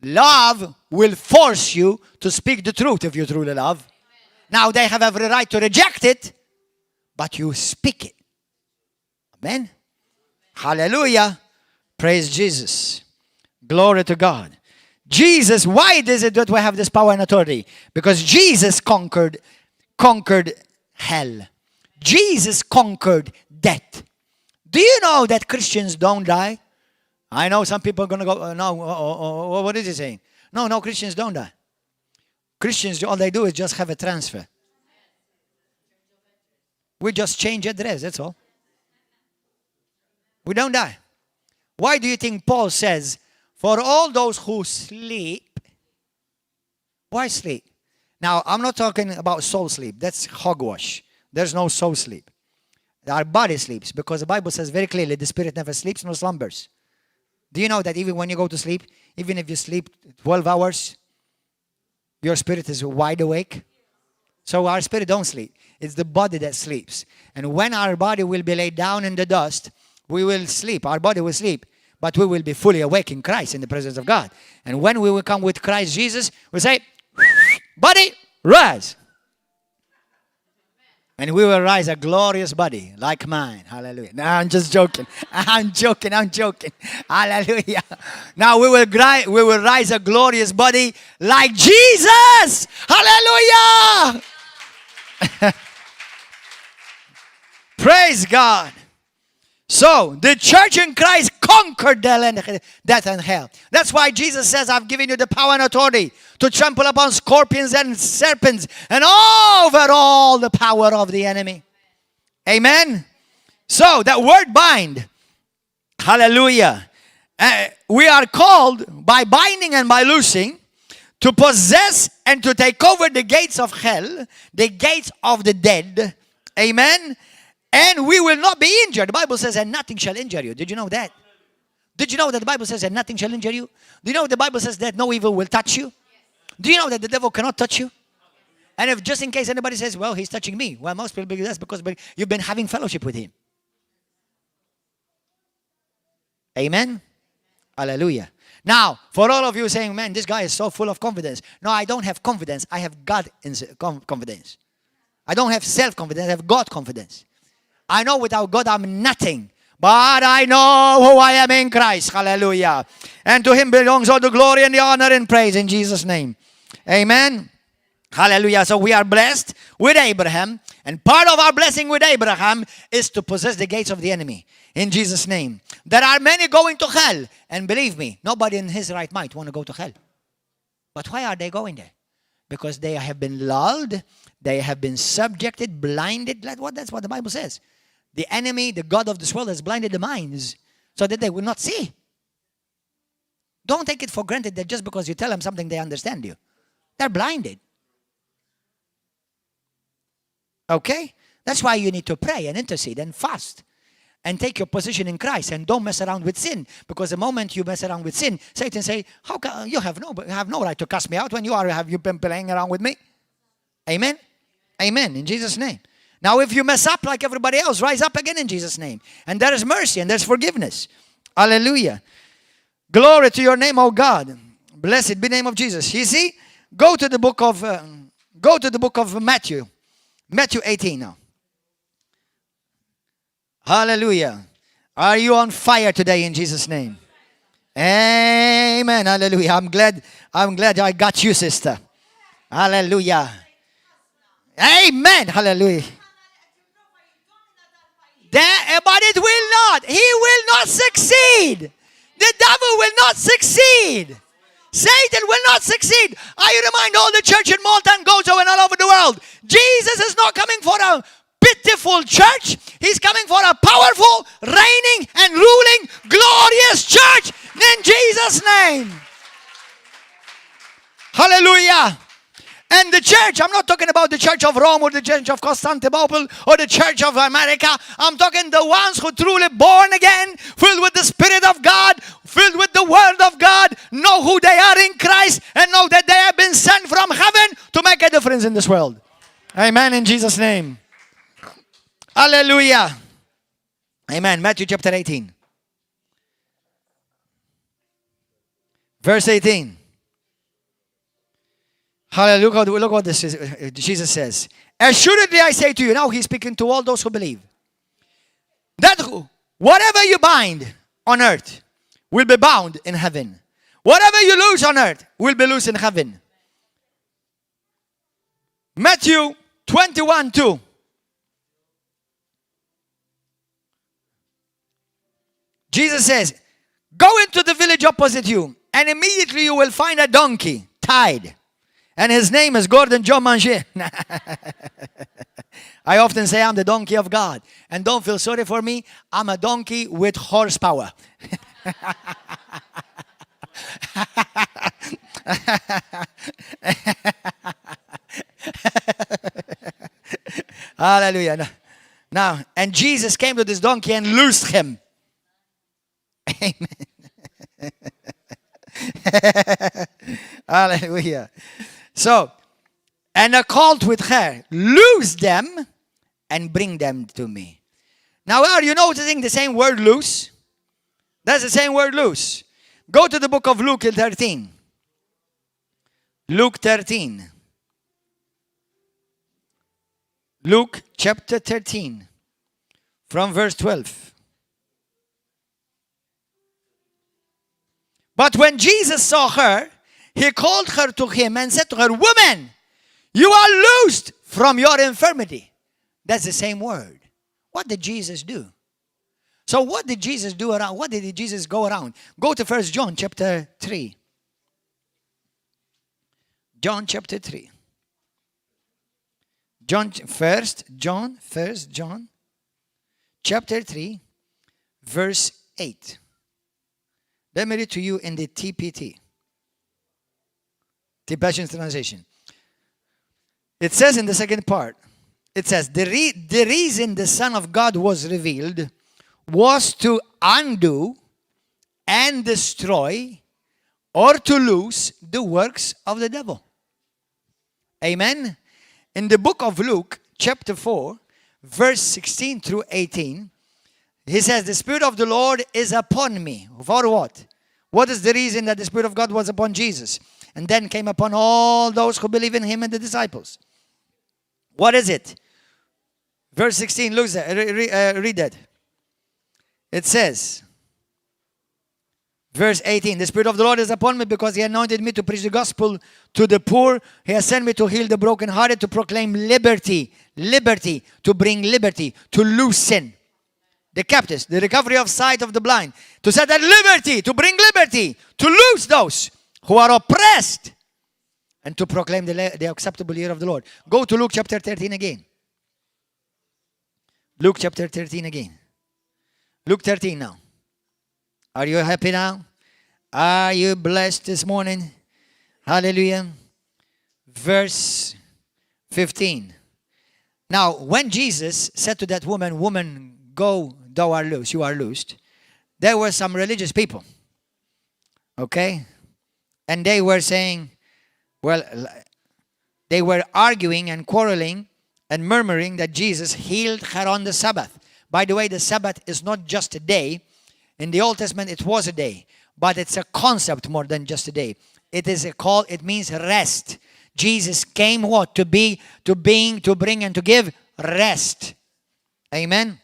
Love will force you to speak the truth if you truly love. Now they have every right to reject it, but you speak it. Amen. Hallelujah. Praise Jesus. Glory to God. Jesus, why is it that we have this power and authority? Because Jesus conquered hell. Jesus conquered death. Do you know that Christians don't die? I know some people are going to go, no, what is he saying? No, Christians don't die. Christians, all they do is just have a transfer. We just change address, that's all. We don't die. Why do you think Paul says, for all those who sleep, why sleep? Now, I'm not talking about soul sleep. That's hogwash. There's no soul sleep. Our body sleeps because the Bible says very clearly the spirit never sleeps nor slumbers. Do you know that even when you go to sleep, even if you sleep 12 hours, your spirit is wide awake? So our spirit don't sleep. It's the body that sleeps. And when our body will be laid down in the dust, we will sleep. Our body will sleep. But we will be fully awake in Christ in the presence of God. And when we will come with Christ Jesus, we say, body, rise. And we will rise a glorious body like mine. Hallelujah. No, I'm just joking. I'm joking. Hallelujah. Now we will rise a glorious body like Jesus. Hallelujah. Praise God. So, the church in Christ conquered death and hell. That's why Jesus says, I've given you the power and authority to trample upon scorpions and serpents and over all the power of the enemy. Amen? So, that word bind, hallelujah, we are called by binding and by loosing to possess and to take over the gates of hell, the gates of the dead. Amen? And we will not be injured. The Bible says, and nothing shall injure you. Did you know that? Did you know that the Bible says, and nothing shall injure you? Do you know the Bible says that no evil will touch you? Do you know that the devil cannot touch you? And if just in case anybody says, well, he's touching me. Well, most people that's because you've been having fellowship with him. Amen? Hallelujah. Now, for all of you saying, man, this guy is so full of confidence. No, I don't have confidence. I have God confidence. I don't have self-confidence. I have God confidence. I know without God I'm nothing. But I know who I am in Christ. Hallelujah. And to him belongs all the glory and the honor and praise in Jesus' name. Amen. Hallelujah. So we are blessed with Abraham. And part of our blessing with Abraham is to possess the gates of the enemy. In Jesus' name. There are many going to hell. And believe me, nobody in his right mind want to go to hell. But why are they going there? Because they have been lulled. They have been subjected, blinded. That's what the Bible says. The enemy, the God of this world, has blinded the minds so that they will not see. Don't take it for granted that just because you tell them something, they understand you. They're blinded. Okay? That's why you need to pray and intercede and fast and take your position in Christ and don't mess around with sin. Because the moment you mess around with sin, Satan say, "How can you have no right to cast me out when you've been playing around with me?" Amen? Amen. In Jesus' name. Now, if you mess up like everybody else, rise up again in Jesus' name. And there is mercy and there's forgiveness. Hallelujah. Glory to your name, O God. Blessed be the name of Jesus. You see, go to the book of Matthew. Matthew 18 now. Hallelujah. Are you on fire today in Jesus' name? Amen. Hallelujah. I'm glad I got you, sister. Hallelujah. Amen. Hallelujah. But it will not. He will not succeed. The devil will not succeed. Satan will not succeed. I remind all the church in Malta and Gozo and all over the world. Jesus is not coming for a pitiful church. He's coming for a powerful, reigning and ruling, glorious church in Jesus' name. Hallelujah. And the church, I'm not talking about the church of Rome or the church of Constantinople or the church of America. I'm talking the ones who truly born again, filled with the Spirit of God, filled with the Word of God, know who they are in Christ, and know that they have been sent from heaven to make a difference in this world. Amen, in Jesus' name. Hallelujah. Amen. Matthew chapter 18. Verse 18. Hallelujah. Look what this is, Jesus says. Assuredly I say to you, now he's speaking to all those who believe, that whatever you bind on earth will be bound in heaven. Whatever you loose on earth will be loose in heaven. Matthew 21:2. Jesus says, go into the village opposite you, and immediately you will find a donkey tied. And his name is Gordon John Manchè. I often say I'm the donkey of God. And don't feel sorry for me. I'm a donkey with horsepower. Hallelujah. Now, and Jesus came to this donkey and loosed him. Amen. Hallelujah. So, and a colt with her, loose them and bring them to me. Now, are you noticing the same word loose? That's the same word loose. Go to the book of Luke 13. Luke 13. Luke chapter 13. From verse 12. But when Jesus saw her, he called her to him and said to her, woman, you are loosed from your infirmity. That's the same word. What did Jesus do? So what did Jesus do around? What did Jesus go around? Go to First John chapter 3. John chapter 3. First John chapter 3, verse 8. Let me read to you in the TPT. The Passion Translation. It says in the second part, it says, the reason the Son of God was revealed was to undo and destroy or to loose the works of the devil. Amen. In the book of Luke, chapter 4, verse 16 through 18, he says, the Spirit of the Lord is upon me. For what? What is the reason that the Spirit of God was upon Jesus? And then came upon all those who believe in him and the disciples. What is it? Verse 16, look there, read that. It says, verse 18, the Spirit of the Lord is upon me because he anointed me to preach the gospel to the poor. He has sent me to heal the brokenhearted, to proclaim liberty, to bring liberty, to loosen the captives, the recovery of sight of the blind, to set at liberty, to bring liberty, to loose those who are oppressed, and to proclaim the acceptable year of the Lord. Go to Luke chapter 13 again. Luke chapter 13 again. Luke 13 now. Are you happy now? Are you blessed this morning? Hallelujah. Verse 15. Now, when Jesus said to that woman, woman, go, thou art loosed, you are loosed, there were some religious people. Okay? And they were saying, well, they were arguing and quarreling and murmuring that Jesus healed her on the Sabbath. By the way, the Sabbath is not just a day. In the Old Testament, it was a day. But it's a concept more than just a day. It is a call. It means rest. Jesus came what? To bring, and to give rest. Amen.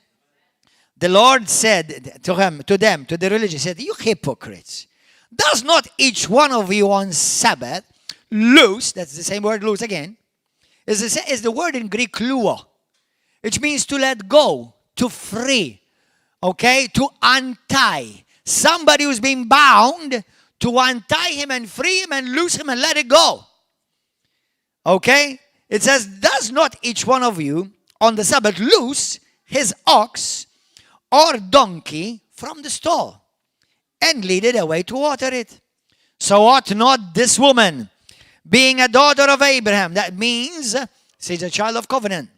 The Lord said to them, to the religious, said, you hypocrites. Does not each one of you on Sabbath loose, that's the same word loose again, is the word in Greek luo, which means to let go, to free, okay, to untie. Somebody who's been bound, to untie him and free him and loose him and let it go. Okay? It says, does not each one of you on the Sabbath loose his ox or donkey from the stall and lead it away to water it? So ought not this woman, being a daughter of Abraham, that means she's a child of covenant,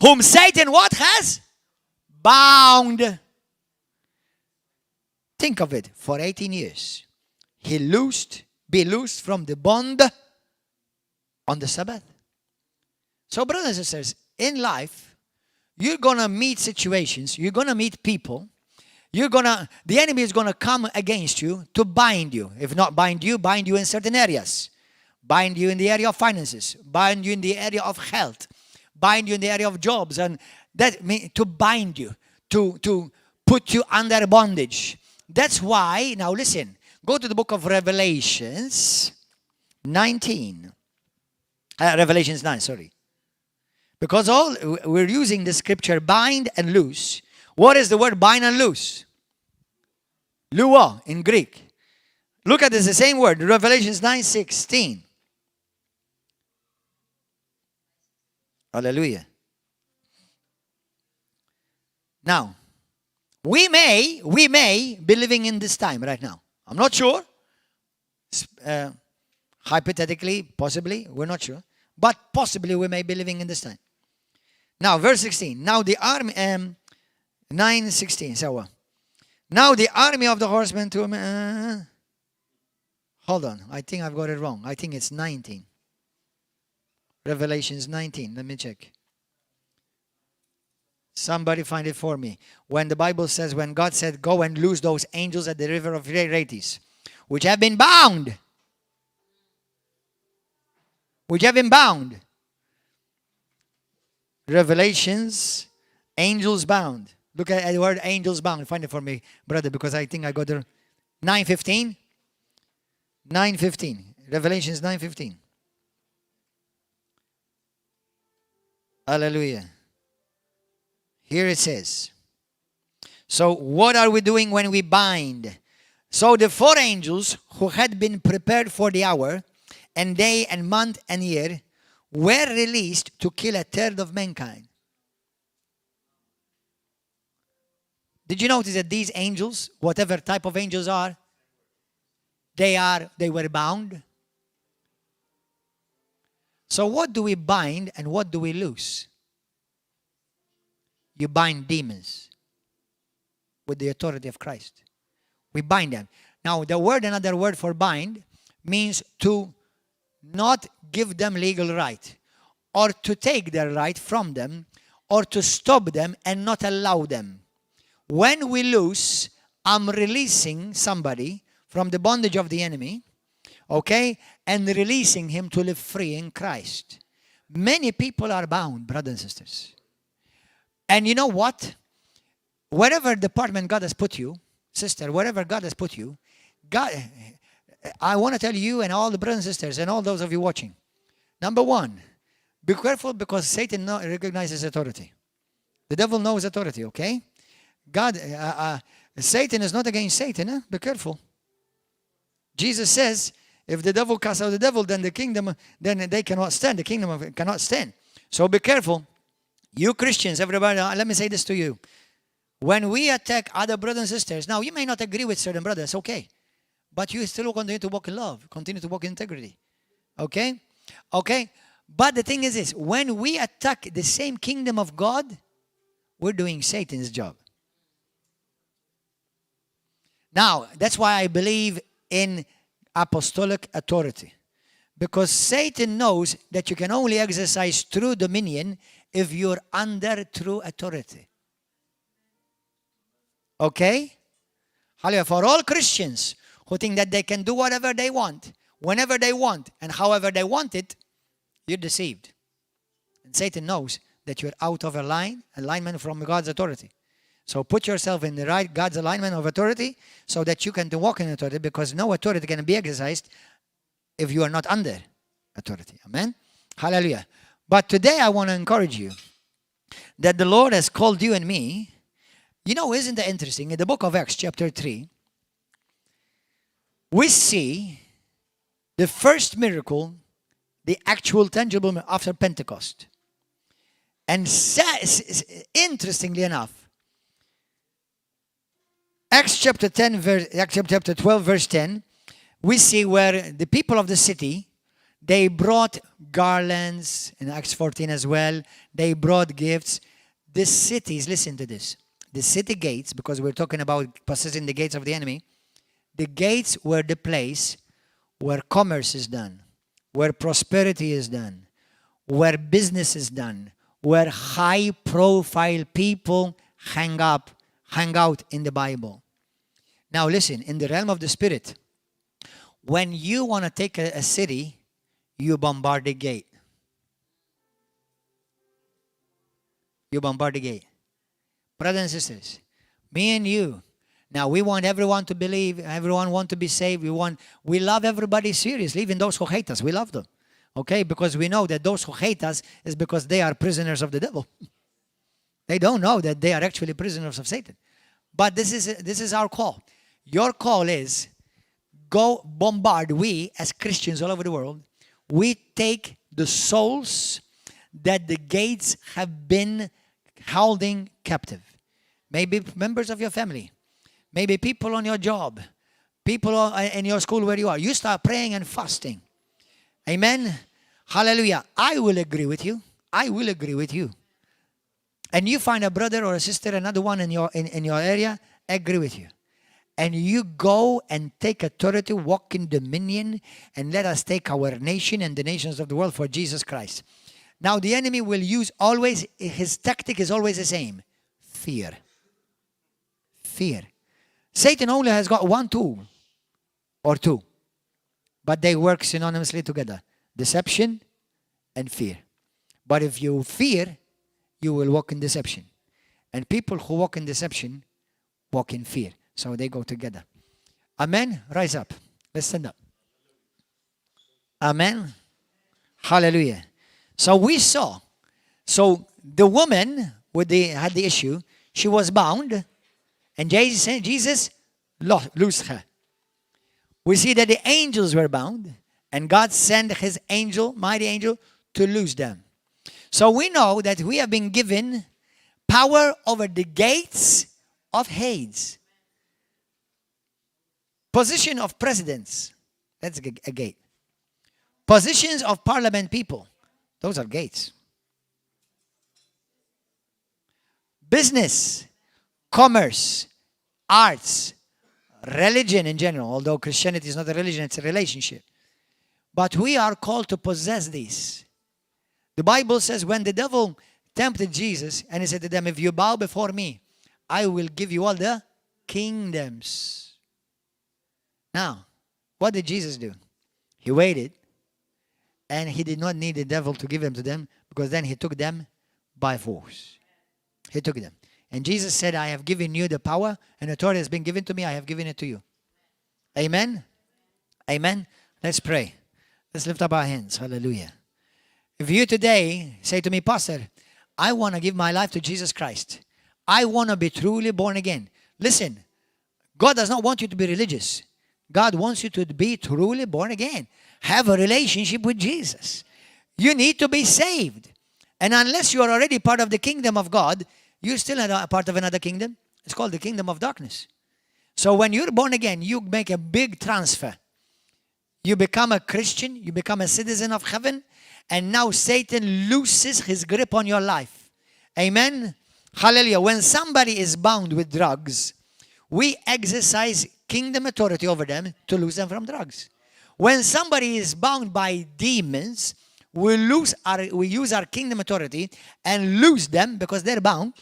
whom Satan what has? Bound. Think of it, for 18 years. He be loosed from the bond on the Sabbath. So brothers and sisters, in life, you're going to meet situations, you're going to meet people, the enemy is going to come against you to bind you. If not bind you in certain areas. Bind you in the area of finances, bind you in the area of health, bind you in the area of jobs, and that means to bind you, to put you under bondage. That's why, now listen, go to the book of Revelations 19. Revelations 9, sorry. Because we're using the scripture bind and loose. What is the word bind and loose? Lua in Greek. Look at this, the same word, Revelations 9:16. Hallelujah. Now, we may be living in this time right now. I'm not sure. Hypothetically, possibly, we're not sure. But possibly we may be living in this time. Now, verse 16. Now the army, 9:16. So, now the army of the horsemen to... hold on. I think I've got it wrong. I think it's 19. Revelations 19. Let me check. Somebody find it for me. When the Bible says, when God said, go and loose those angels at the river of Euphrates, which have been bound. Which have been bound. Revelations, angels bound. Look at the word angels bound. Find it for me, brother, because I think I got there. 9:15. 9:15. Revelations 9:15. Hallelujah. Here it says. So what are we doing when we bind? So the 4 angels who had been prepared for the hour and day and month and year were released to kill 1/3 of mankind. Did you notice that these angels, whatever type of angels are, they were bound? So what do we bind and what do we loose? You bind demons with the authority of Christ. We bind them. Now, another word for bind means to not give them legal right, or to take their right from them, or to stop them and not allow them. When we loose, I'm releasing somebody from the bondage of the enemy, okay, and releasing him to live free in Christ. Many people are bound, brothers and sisters. And you know what? Wherever department God has put you, sister, wherever God has put you, God, I want to tell you and all the brothers and sisters and all those of you watching, number 1, be careful because Satan recognizes authority. The devil knows authority, okay? God, Satan is not against Satan. Eh? Be careful. Jesus says, if the devil casts out the devil, then the kingdom, then they cannot stand. The kingdom cannot stand. So be careful. You Christians, everybody, let me say this to you. When we attack other brothers and sisters, now you may not agree with certain brothers, okay. But you still continue to walk in love, continue to walk in integrity. Okay? Okay? But the thing is this, when we attack the same kingdom of God, we're doing Satan's job. Now, that's why I believe in apostolic authority. Because Satan knows that you can only exercise true dominion if you're under true authority. Okay? Hallelujah. For all Christians who think that they can do whatever they want, whenever they want, and however they want it, you're deceived. And Satan knows that you're out of alignment from God's authority. So put yourself in the right God's alignment of authority so that you can walk in authority, because no authority can be exercised if you are not under authority. Amen? Hallelujah. But today I want to encourage you that the Lord has called you and me. You know, isn't that interesting? In the book of Acts chapter 3, we see the first miracle, the actual tangible after Pentecost. And interestingly enough, Acts chapter 12 verse 10, we see where the people of the city, they brought garlands, in Acts 14 as well, they brought gifts. The cities, listen to this, the city gates, because we're talking about possessing the gates of the enemy, the gates were the place where commerce is done, where prosperity is done, where business is done, where high-profile people hang out in the Bible. Now listen, in the realm of the Spirit, when you want to take a city, you bombard the gate. You bombard the gate. Brothers and sisters, me and you, now we want everyone to believe, everyone want to be saved. We love everybody seriously, even those who hate us, we love them. Okay, because we know that those who hate us is because they are prisoners of the devil. They don't know that they are actually prisoners of Satan. But this is our call. Your call is go bombard. We, as Christians all over the world, we take the souls that the gates have been holding captive. Maybe members of your family. Maybe people on your job. People in your school where you are. You start praying and fasting. Amen. Hallelujah. I will agree with you. I will agree with you. And you find a brother or a sister, another one in your area, agree with you. And you go and take authority, walk in dominion, and let us take our nation and the nations of the world for Jesus Christ. Now the enemy will use always, his tactic is always the same. Fear. Fear. Satan only has got one tool or two, but they work synonymously together. Deception and fear. But if you fear, you will walk in deception. And people who walk in deception walk in fear. So they go together. Amen. Rise up. Let's stand up. Amen. Hallelujah. So we saw. So the woman had the issue. She was bound. And Jesus loosed her. We see that the angels were bound. And God sent his angel, mighty angel, to loose them. So we know that we have been given power over the gates of Hades. Position of presidents, that's a gate. Positions of parliament people, those are gates. Business, commerce, arts, religion in general, although Christianity is not a religion, it's a relationship. But we are called to possess these. The Bible says when the devil tempted Jesus and he said to them, if you bow before me, I will give you all the kingdoms. Now, what did Jesus do? He waited, and he did not need the devil to give them to them, because then he took them by force. He took them. And Jesus said, I have given you the power, and authority has been given to me. I have given it to you. Amen? Amen? Let's pray. Let's lift up our hands. Hallelujah. If you today say to me, Pastor, I want to give my life to Jesus Christ. I want to be truly born again. Listen, God does not want you to be religious. God wants you to be truly born again. Have a relationship with Jesus. You need to be saved. And unless you are already part of the kingdom of God, you're still a part of another kingdom. It's called the kingdom of darkness. So when you're born again, you make a big transfer. You become a Christian. You become a citizen of heaven. And now Satan looses his grip on your life. Amen? Hallelujah. When somebody is bound with drugs, we exercise kingdom authority over them to lose them from drugs. When somebody is bound by demons, we use our kingdom authority and lose them because they're bound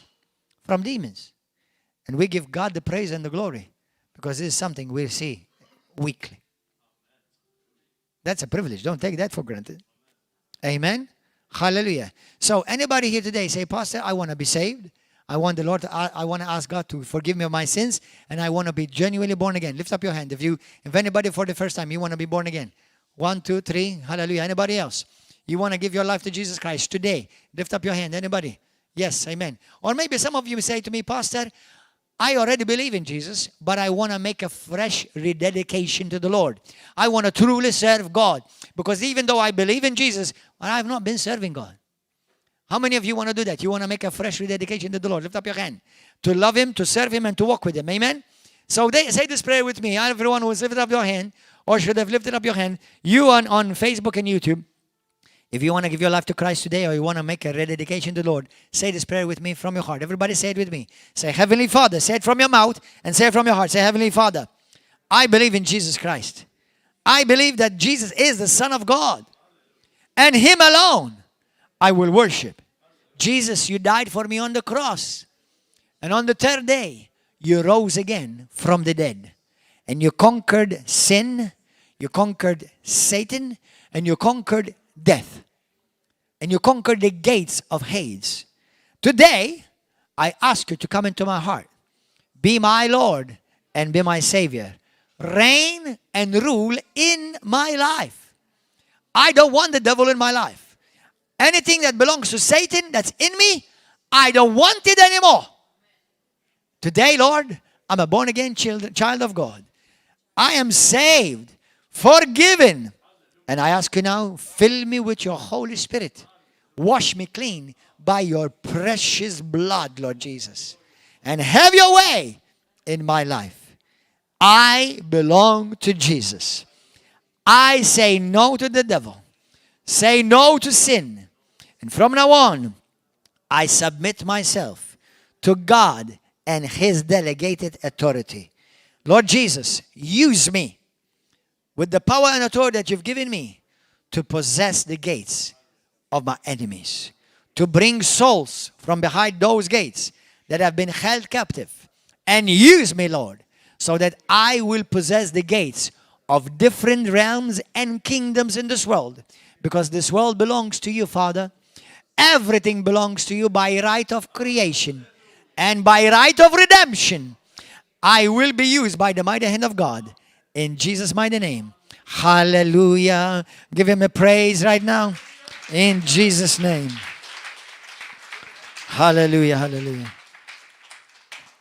from demons. And we give God the praise and the glory because this is something we see weekly. That's a privilege. Don't take that for granted. Amen. Hallelujah. So anybody here today say, Pastor, I want to be saved. I want the Lord I want to ask God to forgive me of my sins, and I want to be genuinely born again. Lift up your hand. If anybody for the first time, you want to be born again. 1, 2, 3. Hallelujah. Anybody else? You want to give your life to Jesus Christ today? Lift up your hand. Anybody? Yes. Amen. Or maybe some of you say to me, Pastor, I already believe in Jesus, but I want to make a fresh rededication to the Lord. I want to truly serve God, because even though I believe in Jesus, I have not been serving God. How many of you want to do that? You want to make a fresh rededication to the Lord? Lift up your hand. To love Him, to serve Him, and to walk with Him. Amen? So say this prayer with me. Everyone who has lifted up your hand, or should have lifted up your hand, you on Facebook and YouTube, if you want to give your life to Christ today, or you want to make a rededication to the Lord, say this prayer with me from your heart. Everybody say it with me. Say, Heavenly Father. Say it from your mouth and say it from your heart. Say, Heavenly Father, I believe in Jesus Christ. I believe that Jesus is the Son of God. And Him alone I will worship. Jesus, you died for me on the cross. And on the third day, you rose again from the dead. And you conquered sin, you conquered Satan, and you conquered death. And you conquered the gates of Hades. Today, I ask you to come into my heart. Be my Lord and be my Savior. Reign and rule in my life. I don't want the devil in my life. Anything that belongs to Satan that's in me, I don't want it anymore. Today, Lord, I'm a born-again child of God. I am saved, forgiven. And I ask you now, fill me with your Holy Spirit. Wash me clean by your precious blood, Lord Jesus. And have your way in my life. I belong to Jesus. I say no to the devil. Say no to sin. And from now on, I submit myself to God and His delegated authority. Lord Jesus, use me with the power and authority that you've given me to possess the gates of my enemies, to bring souls from behind those gates that have been held captive. And use me, Lord, so that I will possess the gates of different realms and kingdoms in this world. Because this world belongs to you, Father. Everything belongs to you by right of creation and by right of redemption. I will be used by the mighty hand of God. In Jesus' mighty name. Hallelujah. Give Him a praise right now. In Jesus' name. Hallelujah, hallelujah.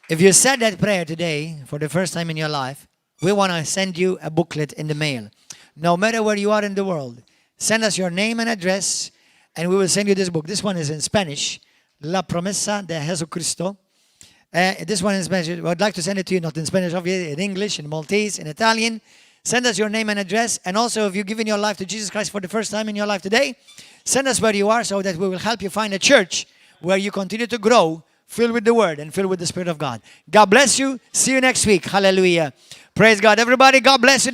If you said that prayer today for the first time in your life, we want to send you a booklet in the mail. No matter where you are in the world, send us your name and address, and we will send you this book. This one is in Spanish, La Promesa de Jesucristo. This one in Spanish. I'd like to send it to you, not in Spanish, obviously, in English, in Maltese, in Italian. Send us your name and address. And also, if you've given your life to Jesus Christ for the first time in your life today, send us where you are so that we will help you find a church where you continue to grow, filled with the Word and filled with the Spirit of God. God bless you. See you next week. Hallelujah. Praise God. Everybody, God bless you.